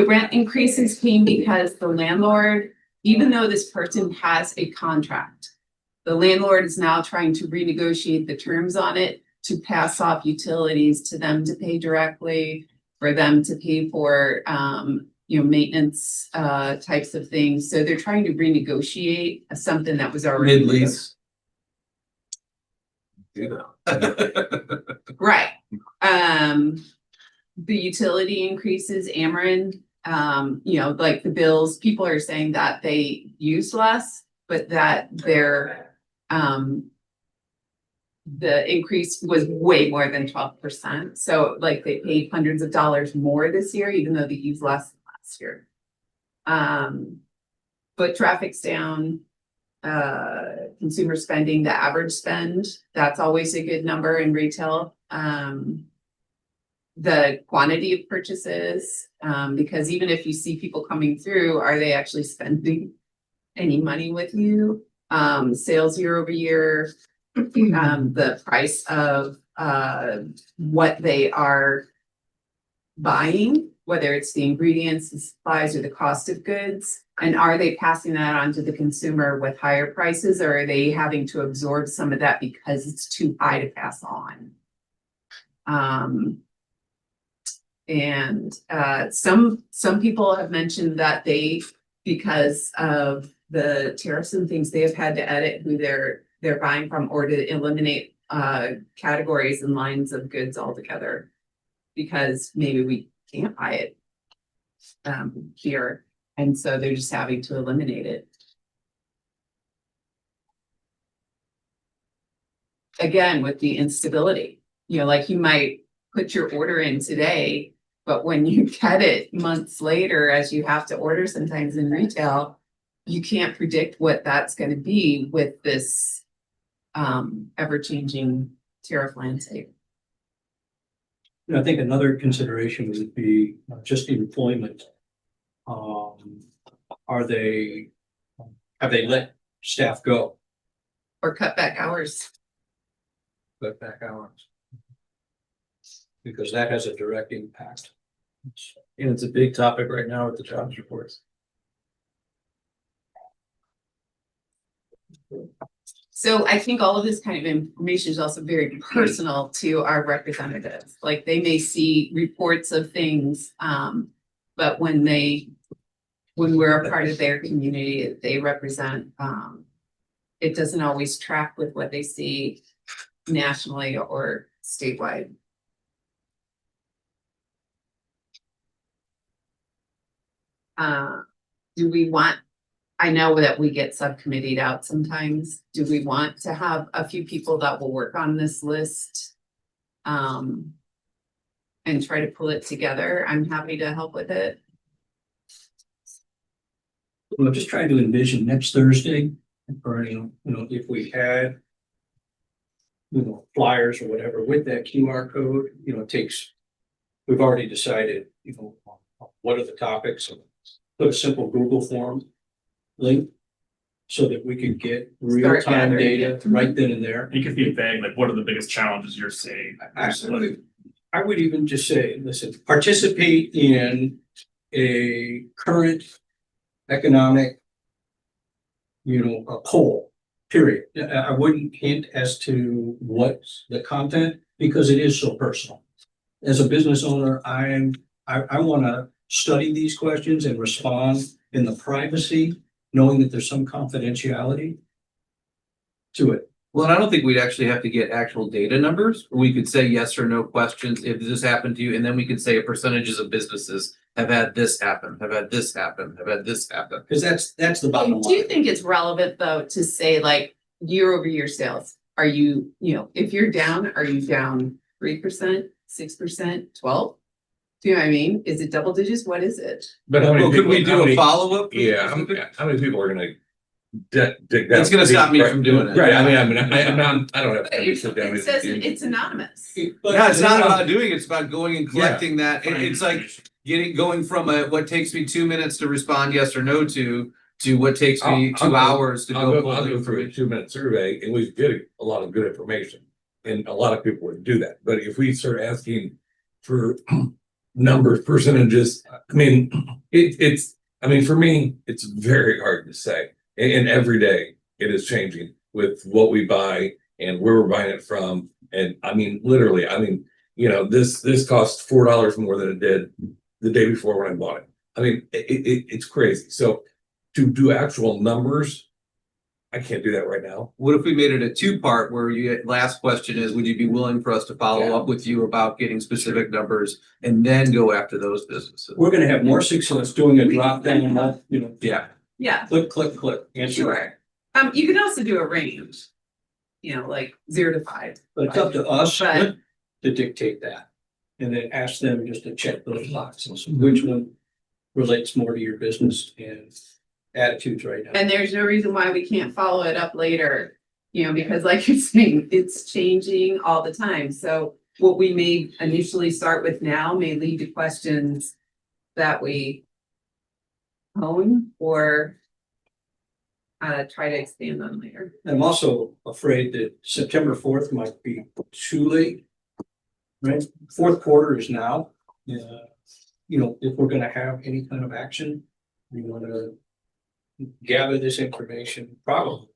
rent increases came because the landlord, even though this person has a contract, the landlord is now trying to renegotiate the terms on it to pass off utilities to them to pay directly, for them to pay for, maintenance, types of things. So they're trying to renegotiate something that was already. Mid-lease. Do that. Right. The utility increases, Ameren, like the bills, people are saying that they use less, but that their, the increase was way more than 12%. So like they paid hundreds of dollars more this year, even though they used less than last year. But traffic's down, consumer spending, the average spend, that's always a good number in retail. The quantity of purchases, because even if you see people coming through, are they actually spending any money with you? Sales year over year, the price of what they are buying, whether it's the ingredients, the supplies, or the cost of goods, and are they passing that on to the consumer with higher prices, or are they having to absorb some of that because it's too high to pass on? And some people have mentioned that they, because of the tariffs and things, they have had to edit who they're buying from, or to eliminate categories and lines of goods altogether, because maybe we can't buy it here, and so they're just having to eliminate it. Again, with the instability, like you might put your order in today, but when you get it months later, as you have to order sometimes in retail, you can't predict what that's going to be with this ever-changing tariff landscape. I think another consideration would be just the employment. Have they let staff go? Or cut back hours. Cut back hours. Because that has a direct impact. And it's a big topic right now with the jobs reports. So I think all of this kind of information is also very personal to our representatives. Like they may see reports of things, but when we're a part of their community, they represent, it doesn't always track with what they see nationally or statewide. Do we want, I know that we get subcommitteed out sometimes. Do we want to have a few people that will work on this list? And try to pull it together? I'm happy to help with it. Well, I'm just trying to envision next Thursday, or, if we had, flyers or whatever with that QR code, it takes, we've already decided, what are the topics? Put a simple Google form link so that we could get real-time data right then and there. You could be vague, like what are the biggest challenges you're seeing? I would even just say, listen, participate in a current economic, a poll, period. I wouldn't hint as to what's the content because it is so personal. As a business owner, I want to study these questions and respond in the privacy, knowing that there's some confidentiality to it. Well, and I don't think we'd actually have to get actual data numbers. We could say yes or no questions, if this happened to you, and then we could say percentages of businesses have had this happen, have had this happen, have had this happen. Cause that's the I bottom do line. think it's relevant though to say like year over year sales. Are you, if you're down, are you down 3%, 6%, 12? Do you know what I mean? Is it double digits? What is it? But how many Well, could we people- how do a many- follow-up? Yeah, how many people are gonna dig that? It's gonna stop me from doing it. Right, I don't have time to It sit down. says and- it's anonymous. No, it's not about doing it, it's about going and Yeah. collecting that, it's like going from what takes me 2 minutes to respond yes or no to what takes me I'll 2 hours to I'll go go, pull I'll the go through a information. 2-minute survey and we get a lot of good information. And a lot of people would do that, but if we start asking for numbers, percentages, I mean, for me, it's very hard to say. And every day it is changing with what we buy and where we're buying it from. And I mean, literally, this costs $4 more than it did the day before when I bought it. I mean, it's crazy. So to do actual numbers, I can't do that right now. What if we made it a 2-part where last question is, would you be willing for us to follow up with you about getting specific numbers and then go after those businesses? We're gonna have more success doing a drop down, Yeah. Yeah, click, click, click. answer. sure. You can also do a range, like 0 to 5. But it's up to us But- to dictate that. And then ask them just to check those boxes, which one relates more to your business and attitudes right now. And there's no reason why we can't follow it up later, because like you're saying, it's changing all the time. So what we may initially start with now may lead to questions that we hone or try to expand on later. I'm also afraid that September 4th might be too late. Right? Fourth quarter is now. If we're gonna have any kind of action, we wanna gather this information probably.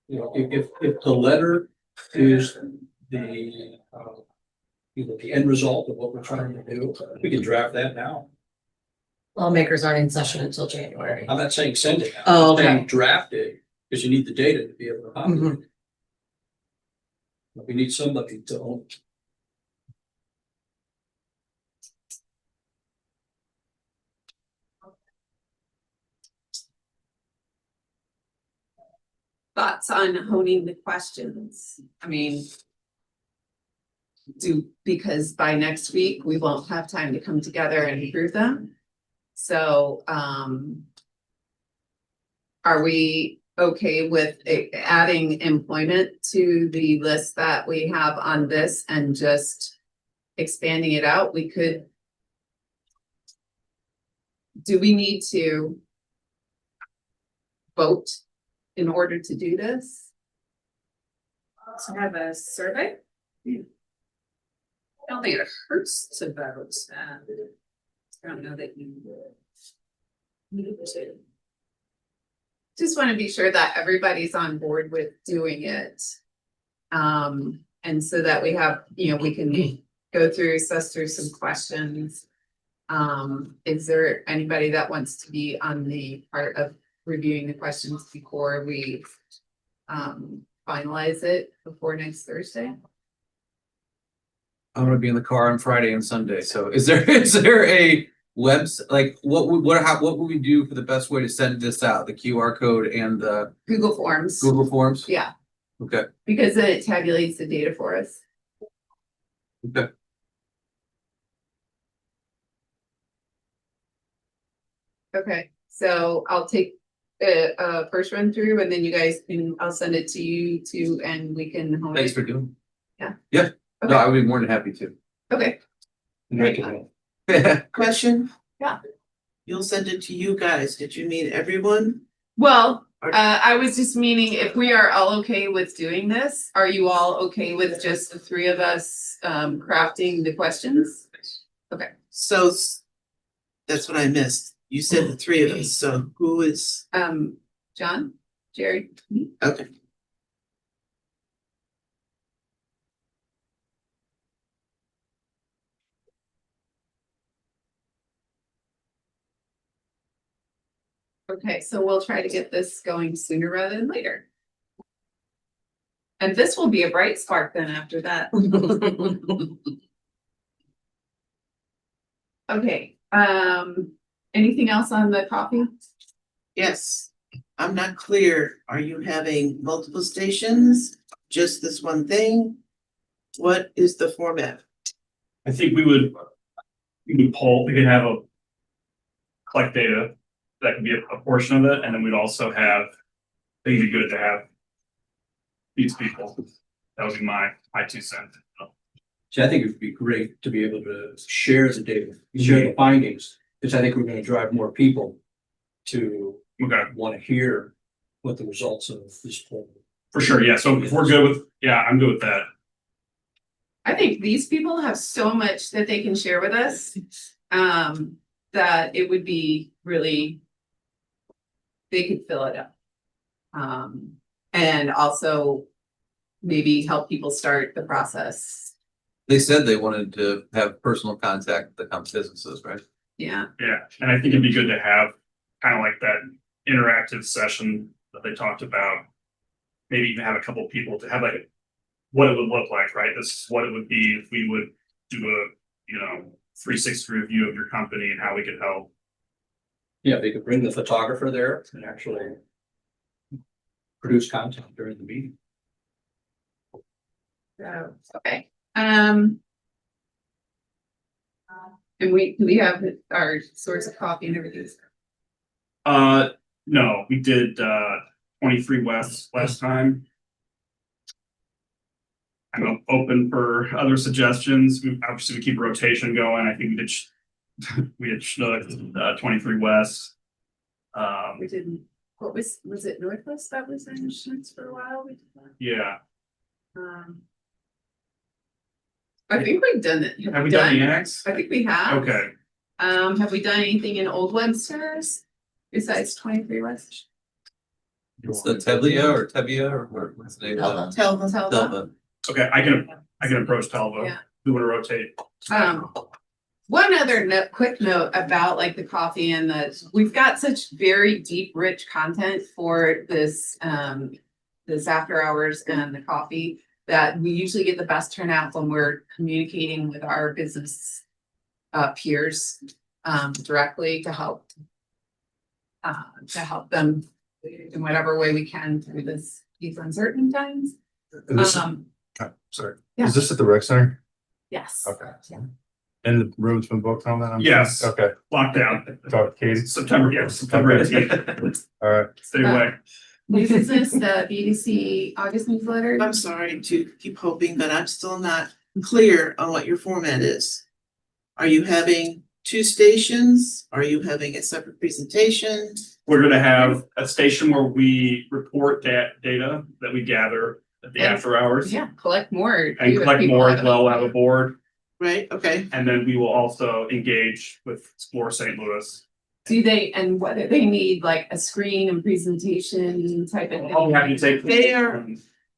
If the letter is the end result of what we're trying to do, we can draft that now. Lawmakers aren't in session until January. I'm not saying send it. now. Oh, I'm saying okay. draft it, because you need the data to be able to populate. Mhm. But we need somebody to own. Thoughts on honing the questions? I mean, because by next week, we won't have time to come together and approve them. So, are we okay with adding employment to the list that we have on this and just expanding it out? We could. Do we need to vote in order to do this? To have a survey? I don't think it hurts to vote. I don't know that you need to. Just want to be sure that everybody's on board with doing it. And so that we have, we can go through, suss through some questions. Is there anybody that wants to be on the part of reviewing the questions before we finalize it before next Thursday? I'm gonna be in the car on Friday and Sunday, so is there a like what would we do for the best way to send this out? The QR code and the Google Forms. Google Forms? Yeah, Okay, because then it tabulates the data for us. okay. Okay, so I'll take a first run through and then you guys can, I'll send it to you too, and we can hone Thanks it. for doing. Yeah. Yeah, no, Okay. I would be more than happy to. Okay, Make it happen. Question? Yeah. You'll send it to you guys. Did you mean everyone? well, I was just meaning if we are all okay with doing this, are you all okay with just the 3 of us crafting the questions? So that's what I missed. You said the 3 of us, so who is, John, Jerry? okay. Okay, so we'll try to get this going sooner rather than later. And this will be a bright spark then after that. Okay, anything else on the coffee? Yes, I'm not clear. Are you having multiple stations? Just this one thing? What is the format? I think we would poll, we could have a collect data, that could be a portion of it, and then we'd also have, I think it'd be good to have these people. That would be my 2 cents. See, I think it would be great to be able to share the data, share the findings, because I think we're gonna drive more people to Okay, want to hear what the results of this poll. for sure, yeah, so if we're good with, yeah, I'm good with that. I think these people have so much that they can share with us, that it would be really, they could fill it up. And also maybe help people start the process. They said they wanted to have personal contact with the businesses, right? Yeah, Yeah, and I think it'd be good to have kind of like that interactive session that they talked about. Maybe even have a couple people to have like what it would look like, right? This is what it would be if we would do a, 360 review of your company and how we could help. Yeah, they could bring the photographer there and actually produce content during the meeting. so, okay, and we have our source of coffee and everything. No, we did 23 West last time. I'm open for other suggestions. Obviously, we keep rotation going. I think we did we did Schnook, 23 West. We didn't, what was it Northwest that was in insurance for a while? We did that. Yeah. I think we've done it. Have we done the annex? I think we have. Okay. Have we done anything in Old Webster's besides 23 West? It's the Tevia or Tevia or what's the name of it? Tell them. Telva. Okay, I can approach Talvo. Yeah. We want to rotate. One other note, quick note about like the coffee and we've got such very deep, rich content for this, this after hours and the coffee that we usually get the best turnout when we're communicating with our business peers directly to help them in whatever way we can through these uncertain times. Sorry, Yeah. is this at the rec center? Yes. Okay. Yeah. And the room's been booked on that? I'm Yes. assuming? Okay, Locked down. talk to Katie. September 18th. All right. Stay away. New business, the BDC August newsletter. I'm sorry to keep hoping, but I'm still not clear on what your format is. Are you having 2 stations? Are you having a separate presentation? We're gonna have a station where we report that data that we gather at the And- after hours. Yeah, collect more. And too, if collect people more have as well, have a board, Right, okay. and then we will also engage with Explore St. Louis. Do they, and whether they need like a screen and presentation type of thing? I'll be happy to take. They are-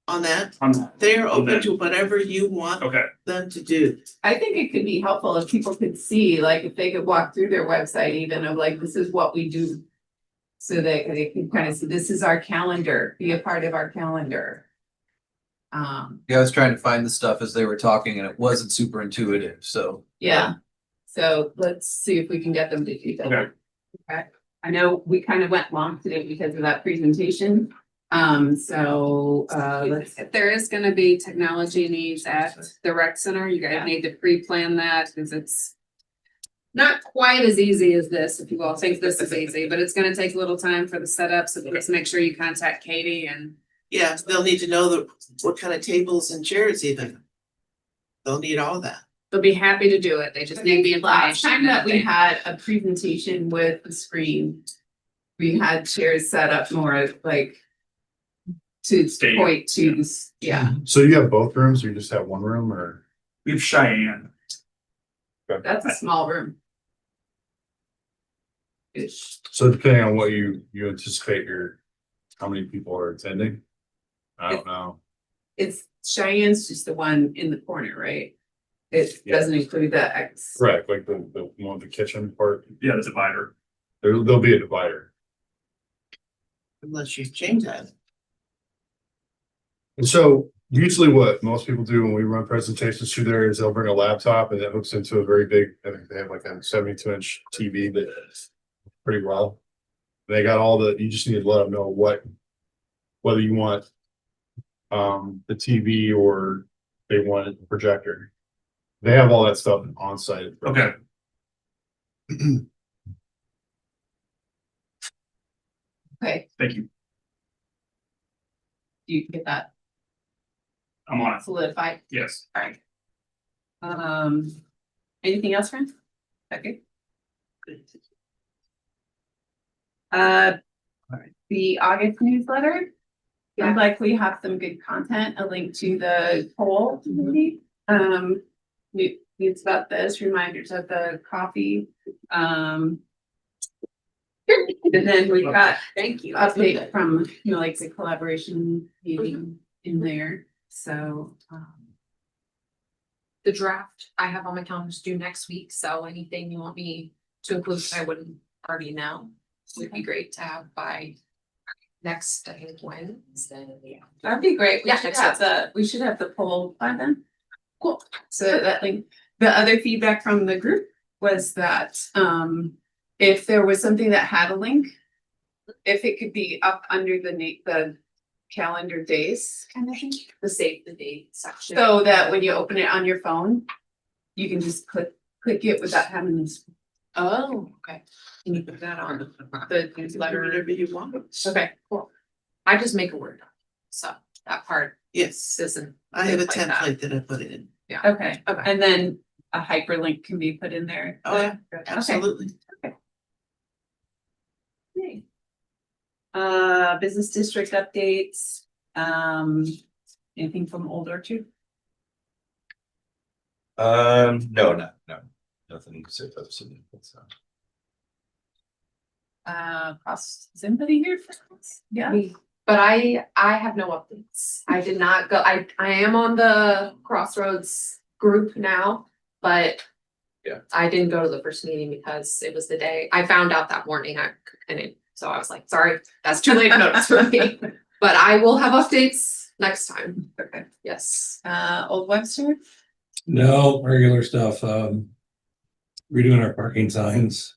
On that, they're open Okay. to whatever you want Okay, them to do. I think it could be helpful if people could see, like, if they could walk through their website even of like, this is what we do. So that they can kind of see, this is our calendar, be a part of our calendar. Yeah, I was trying to find the stuff as they were talking and it wasn't super intuitive, so. Yeah, so let's see if we can get them to do that. Okay. Okay, I know we kind of went long today because of that presentation. Let's, If there is gonna be technology needs at the rec center, you guys need to pre-plan that, because it's not quite as easy as this, if you all think this is easy, but it's gonna take a little time for the setup, so please make sure you contact Katie and Yeah, they'll need to know what kind of tables and chairs even. They'll need all that. they'll be happy to do it, they just need the last information. time that we had a presentation with the screen, we had chairs set up more like to Stadium, point to this, yeah, So you have both rooms or you just have one room or? we have Cheyenne. that's a small room. Ish. So depending on what you anticipate how many people are attending? I don't know. It's Cheyenne's just the one in the corner, right? It Yeah. doesn't include the X. Correct, like the one with the kitchen part, Yeah, the divider. there'll be a divider. Unless you change that. And so Usually what most people do when we run presentations through there is they'll bring a laptop and it hooks into a very big, I think they have like a 72-inch TV that's pretty well. They got all the, you just need to let them know whether you want the TV or they want a projector. They have all that stuff on site. Okay. Okay, Thank you. do you get that I'm on it. solidified? Yes. Alright. Anything else, friends? Okay. The August newsletter. Yeah. Sounds like we have some good content, a link to the poll. Maybe. It's about this, reminders of the coffee. And then we've got Thank you. update from, like the collaboration meeting in there, so. The draft I have on my calendar is due next week, so anything you want me to include, I wouldn't already know. Would be great to have by next, I think, Wednesday. That'd be great. Yeah, We should have the poll by then. Cool. So that link, the other feedback from the group was that, if there was something that had a link, if it could be up under the calendar days kind of thing. The save the date section. So that when you open it on your phone, you can just click it without having this. Oh, okay. Can you put that on the newsletter? Whatever you want. Okay, cool. I just make a Word doc, so that part Yes, isn't. I have a like that. template that I put in. Okay, Okay. and then a hyperlink can be put in there. Oh, yeah, Okay. absolutely. Okay. Business district updates, anything from Old Orchard? No, nothing to say about this. Cross, is anybody here for us? Yeah. But I have no updates. I did not go, I am on the Crossroads group now, but. Yeah. I didn't go to the first meeting because it was the day, I found out that morning, so I was like, sorry, that's too late notice for me. But I will have updates next time. Okay. Yes. Old Webster? No, regular stuff, redoing our parking signs,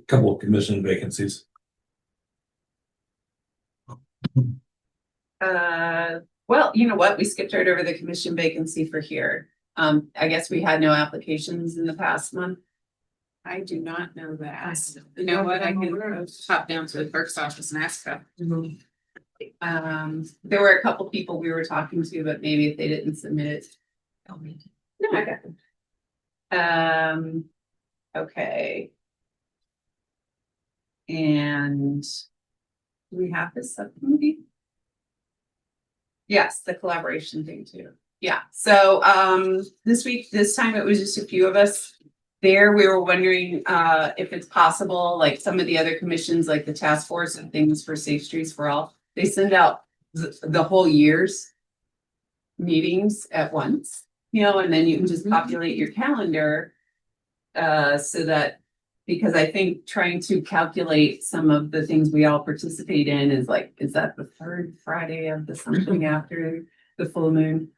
couple of commission vacancies. Well, you know what? We skipped right over the commission vacancy for here. I guess we had no applications in the past month. I do not know that. You know what? I can pop down to the clerk's office and ask her. There were a couple people we were talking to, but maybe if they didn't submit it. No, I got them. Okay. And do we have this subcommittee? Yes, the collaboration thing too. Yeah, so this time it was just a few of us there. We were wondering if it's possible, like some of the other commissions, like the task force and things for Safe Streets for All, they send out the whole year's meetings at once, and then you can just populate your calendar so that, because I think trying to calculate some of the things we all participate in is like, is that the third Friday of the something after the full moon?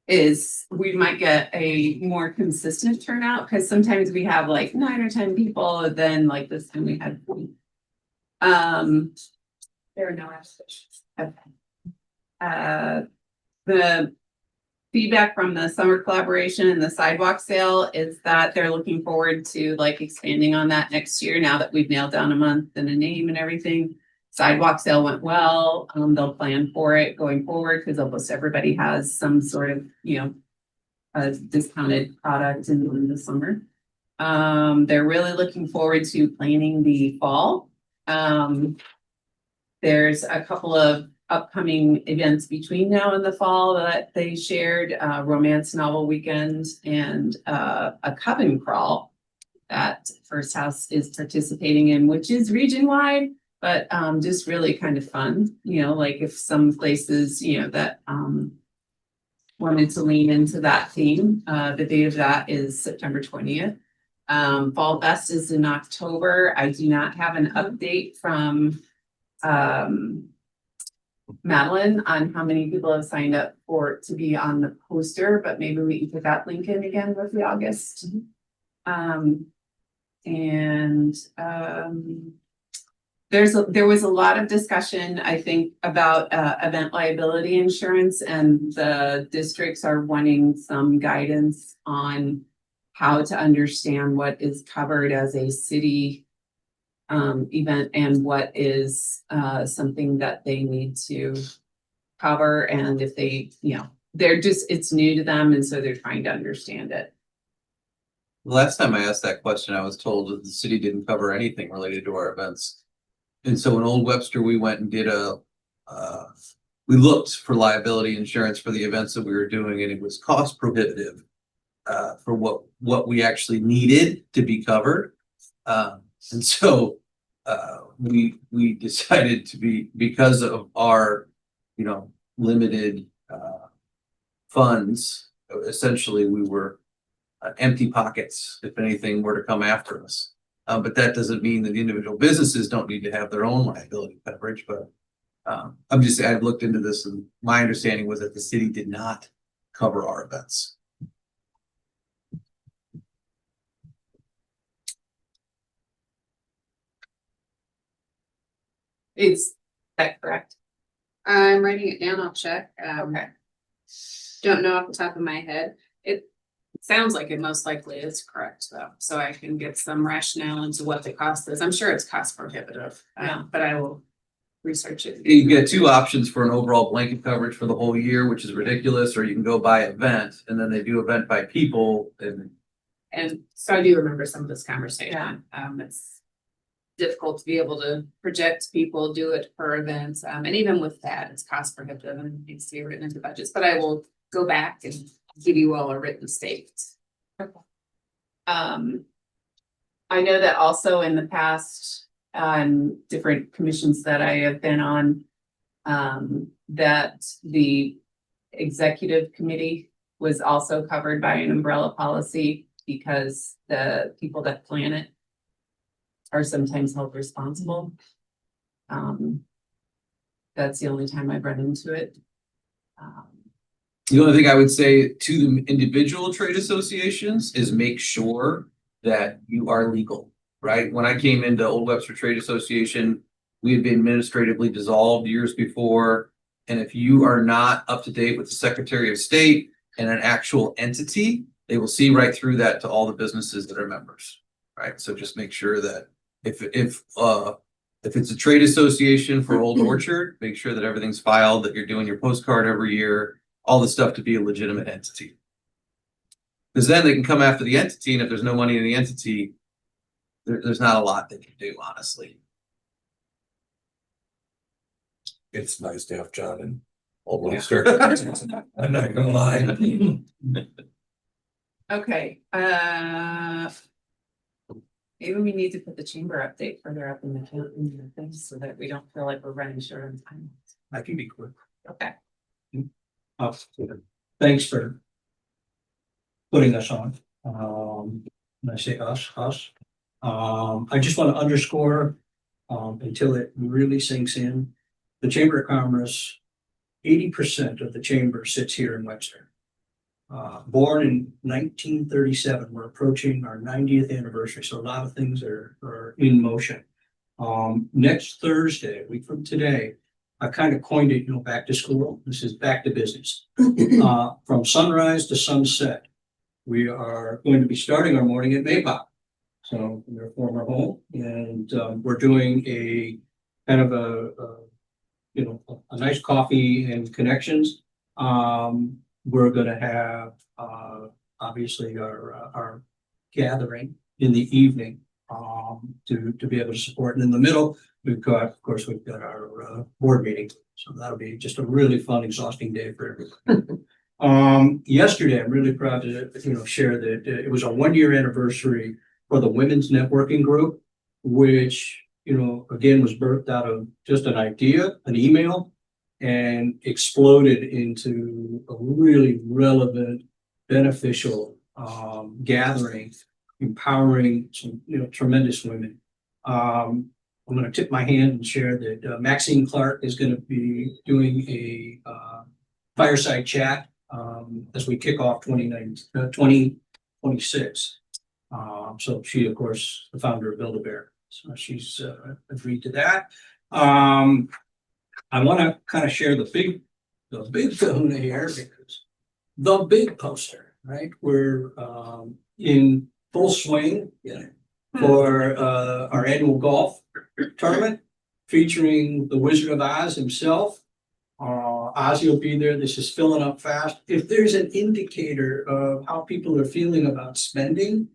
Is we might get a more consistent turnout, because sometimes we have like 9 or 10 people, and then like this time we had 20. There are no applications. Okay. The feedback from the summer collaboration and the sidewalk sale is that they're looking forward to like expanding on that next year, now that we've nailed down a month and a name and everything. Sidewalk sale went well. They'll plan for it going forward because almost everybody has some sort of, a discounted product in the summer. They're really looking forward to planning the fall. There's a couple of upcoming events between now and the fall that they shared, romance novel weekend and a coven crawl that First House is participating in, which is region wide. But just really kind of fun, like if some places, that wanted to lean into that theme, the date of that is September 20th. Fall Fest is in October. I do not have an update from Madeline on how many people have signed up to be on the poster, but maybe we can put that link in again with the August. There was a lot of discussion, I think, about event liability insurance, and the districts are wanting some guidance on how to understand what is covered as a city event and what is something that they need to cover, and if they, it's new to them, and so they're trying to understand it. The last time I asked that question, I was told that the city didn't cover anything related to our events. And so in Old Webster, we went and did we looked for liability insurance for the events that we were doing, and it was cost prohibitive for what we actually needed to be covered. And so we decided because of our, limited funds, essentially we were empty pockets if anything were to come after us. But that doesn't mean that individual businesses don't need to have their own liability coverage. But I've looked into this, and my understanding was that the city did not cover our events. Is that correct? I'm writing it down, I'll check. Okay. Don't know off the top of my head. It sounds like it most likely is correct though, so I can get some rationale into what the cost is. I'm sure it's cost prohibitive, but I will research it. You get two options for an overall blanket coverage for the whole year, which is ridiculous, or you can go by event, and then they do event by people. And so I do remember some of this conversation. It's difficult to be able to project people, do it per event. And even with that, it's cost prohibitive and it needs to be written into budgets, but I will go back and give you all a written statement. Okay. I know that also in the past, different commissions that I have been on, that the executive committee was also covered by an umbrella policy because the people that plan it are sometimes held responsible. That's the only time I've run into it. The only thing I would say to the individual trade associations is make sure that you are legal, right? When I came into Old Webster Trade Association, we had been administratively dissolved years before. And if you are not up to date with the Secretary of State and an actual entity, they will see right through that to all the businesses that are members, right? So just make sure that if it's a trade association for Old Orchard, make sure that everything's filed, that you're doing your postcard every year, all the stuff to be a legitimate entity. Because then they can come after the entity, and if there's no money in the entity, there's not a lot they can do, honestly. It's nice to have John in Old Webster. I'm not gonna lie. Okay, maybe we need to put the chamber update further up in the thing so that we don't feel like we're running short on time. I can be quick. Okay. Thanks for putting us on. When I say us. I just want to underscore, until it really sinks in, the Chamber of Commerce, 80% of the chamber sits here in Webster. Born in 1937, we're approaching our 90th anniversary, so a lot of things are in motion. Next Thursday, a week from today, I kind of coined it, back to school. This is back to business. From sunrise to sunset, we are going to be starting our morning at Maypop. So we're a former home, and we're doing a kind of a nice coffee and connections. We're going to have obviously our gathering in the evening to be able to support. And in the middle, we've got our board meeting. So that'll be just a really fun, exhausting day for everyone. Yesterday, I'm really proud to share that it was a 1-year anniversary for the Women's Networking Group, which again was birthed out of just an idea, an email, and exploded into a really relevant, beneficial gathering, empowering some tremendous women. I'm gonna tip my hand and share that Maxine Clark is gonna be doing a fireside chat as we kick off 2026. So she, of course, the founder of Build-A-Bear, so she's agreed to that. I want to kind of share the big kahuna here because the big poster, right? We're in full swing for our annual golf tournament featuring the Wizard of Oz himself. Ozzy will be there. This is filling up fast. If there's an indicator of how people are feeling about spending,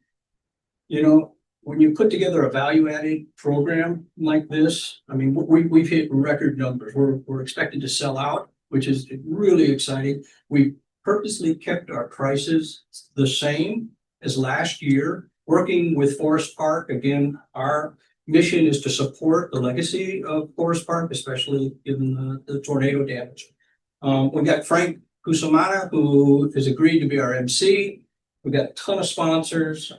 you know, when you put together a value-added program like this, I mean, we've hit record numbers. We're expected to sell out, which is really exciting. We purposely kept our prices the same as last year, working with Forest Park. Again, our mission is to support the legacy of Forest Park, especially given the tornado damage. We got Frank Cusimano, who has agreed to be our MC. We got a ton of sponsors.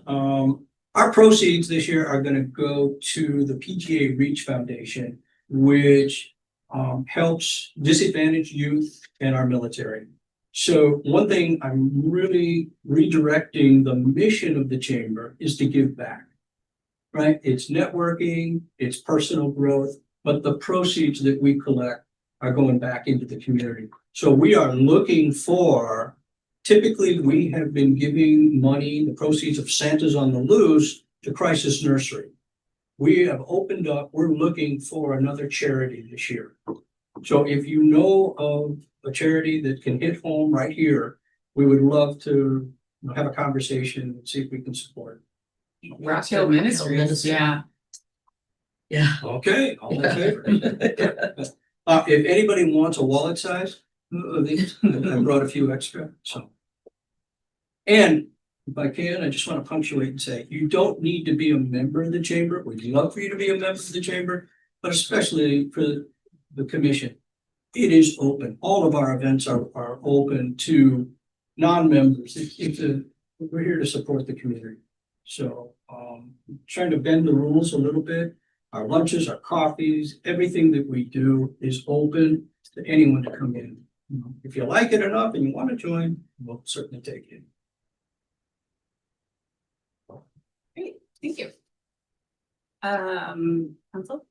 Our proceeds this year are going to go to the PGA Reach Foundation, which helps disadvantaged youth and our military. So one thing I'm really redirecting the mission of the chamber is to give back, right? It's networking, it's personal growth, but the proceeds that we collect are going back into the community. So we are looking for, typically we have been giving money, the proceeds of Santa's on the Loose, to Crisis Nursery. We have opened up, we're looking for another charity this year. So if you know of a charity that can hit home right here, we would love to have a conversation and see if we can support. Rock Hill Ministries, yeah. Yeah. Okay, all in favor? If anybody wants a wallet size of these, I brought a few extra, so. And if I can, I just want to punctuate and say, you don't need to be a member of the chamber. We'd love for you to be a member of the chamber, but especially for the commission. It is open. All of our events are open to non-members. We're here to support the community. So trying to bend the rules a little bit. Our lunches, our coffees, everything that we do is open to anyone to come in. You know, if you like it enough and you want to join, we'll certainly take you. Great, thank you. Council?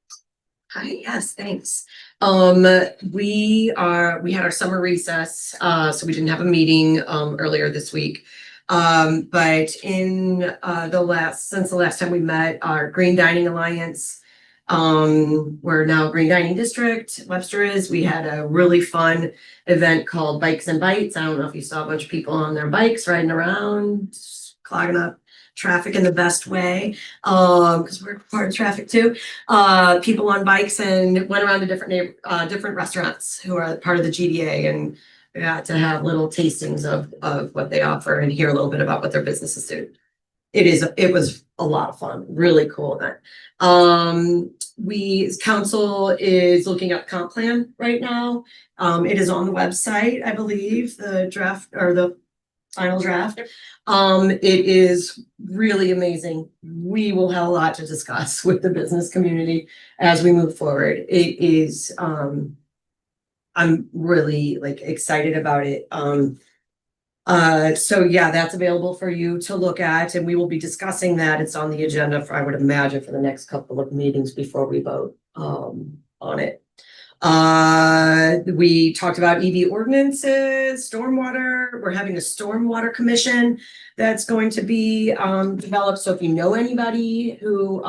Hi, yes, thanks. We had our summer recess, so we didn't have a meeting earlier this week. But in since the last time we met, our Green Dining Alliance, we're now Green Dining District, Webster is. We had a really fun event called Bikes and Bites. I don't know if you saw a bunch of people on their bikes riding around, clogging up traffic in the best way, because we're part of traffic too. People on bikes and went around to different restaurants who are part of the GDA, and we got to have little tastings of what they offer and hear a little bit about what their businesses do. It was a lot of fun, really cool event. Council is looking at comp plan right now. It is on the website, I believe, the draft or the final draft. It is really amazing. We will have a lot to discuss with the business community as we move forward. It is, I'm really excited about it. So yeah, that's available for you to look at, and we will be discussing that. It's on the agenda for, I would imagine, for the next couple of meetings before we vote on it. We talked about EV ordinances, stormwater. We're having a stormwater commission that's going to be developed. So if you know anybody who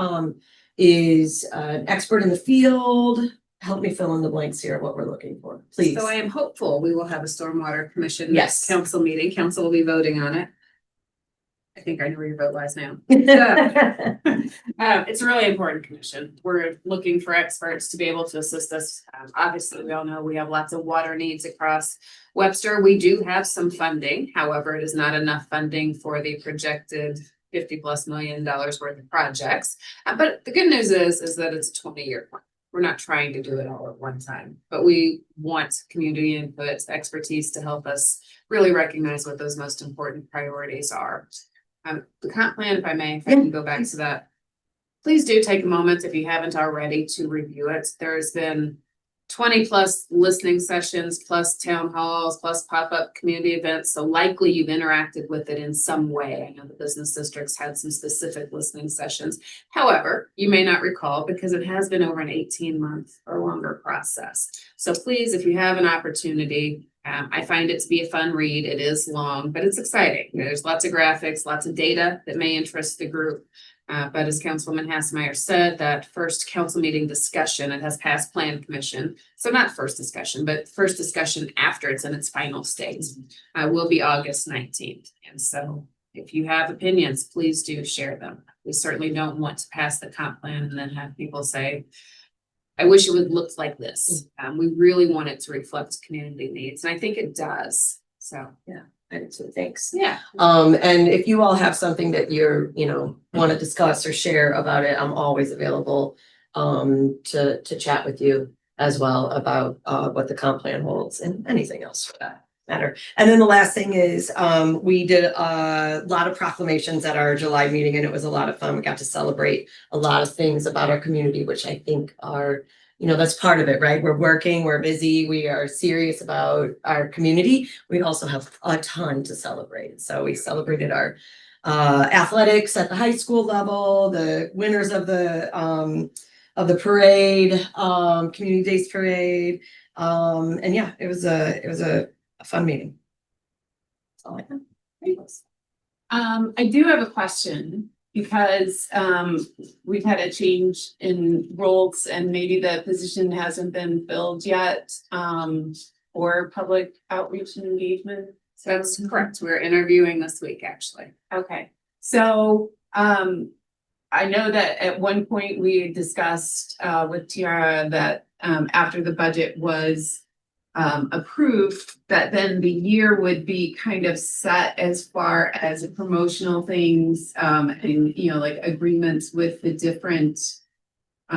is an expert in the field, help me fill in the blanks here of what we're looking for, please. So I am hopeful we will have a stormwater commission. Yes. Council meeting. Council will be voting on it. I think I know where your vote lies now. It's a really important commission. We're looking for experts to be able to assist us. Obviously, we all know we have lots of water needs across Webster. We do have some funding. However, it is not enough funding for the projected $50+ million worth of projects. But the good news is that it's a 20-year plan. We're not trying to do it all at one time, but we want community input, expertise to help us really recognize what those most important priorities are. The comp plan, if I may, if I can go back to that. please do take a moment if you haven't already to review it. There's been 20+ listening sessions, plus town halls, plus pop-up community events. So likely you've interacted with it in some way. I know the business districts had some specific listening sessions. However, you may not recall because it has been over an 18-month or longer process. So please, if you have an opportunity, I find it to be a fun read. It is long, but it's exciting. There's lots of graphics, lots of data that may interest the group. But as Councilwoman Hassemeyer said, that first council meeting discussion, it has passed plan commission. So not first discussion, but first discussion after it's in its final state, will be August 19th. And so if you have opinions, please do share them. We certainly don't want to pass the comp plan and then have people say, I wish it would look like this. We really want it to reflect community needs, and I think it does. So, Yeah, I do too. Thanks. yeah. And if you all have something that you're, want to discuss or share about it, I'm always available to chat with you as well about what the comp plan holds and anything else for that matter. And then the last thing is we did a lot of proclamations at our July meeting, and it was a lot of fun. We got to celebrate a lot of things about our community, which I think are, that's part of it, right? We're working, we're busy, we are serious about our community. We also have a ton to celebrate. So we celebrated our athletics at the high school level, the winners of the parade, Community Days parade. And yeah, it was a fun meeting. That's all I have. I do have a question because we've had a change in roles and maybe the position hasn't been filled yet for public outreach and engagement. So that's correct. We're interviewing this week, actually. Okay, so I know that at one point we had discussed with Tiara that after the budget was approved, that then the year would be kind of set as far as the promotional things and like agreements with the different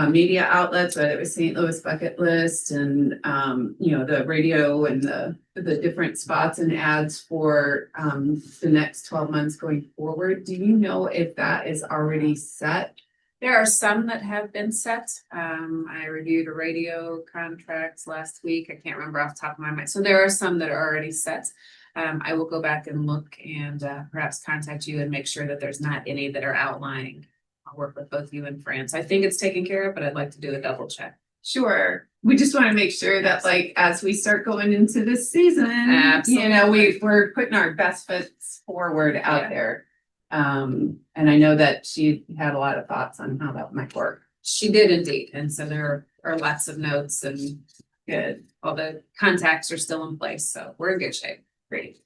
media outlets, whether it was St. Louis Bucket List and the radio and the different spots and ads for the next 12 months going forward. Do you know if that is already set? There are some that have been set. I reviewed a radio contracts last week. I can't remember off the top of my mind. So there are some that are already set. I will go back and look and perhaps contact you and make sure that there's not any that are outlying. I'll work with both you and France. I think it's taken care of, but I'd like to do a double check. Sure. We just want to make sure that as we start going into this season, Absolutely. we're putting our best foots forward out there. And I know that she had a lot of thoughts on how that might work. She did indeed. And so there are lots of notes and good. All the contacts are still in place. So we're in good shape. Great.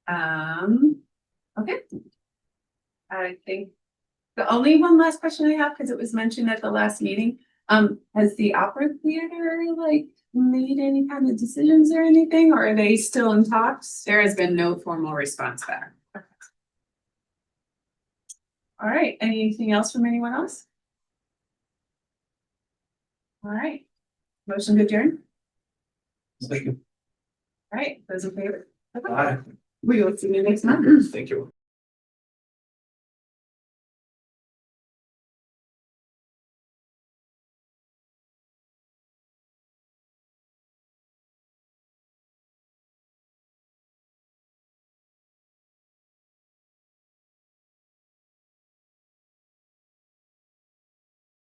Okay. I think the only one last question I have, because it was mentioned at the last meeting, has the Opera Theater made any kind of decisions or anything, or are they still in talks? There has been no formal response back. All right, anything else from anyone else? All right, motion to adjourn. Thank you. All right, those in favor? Bye. We will see you next month. Thank you.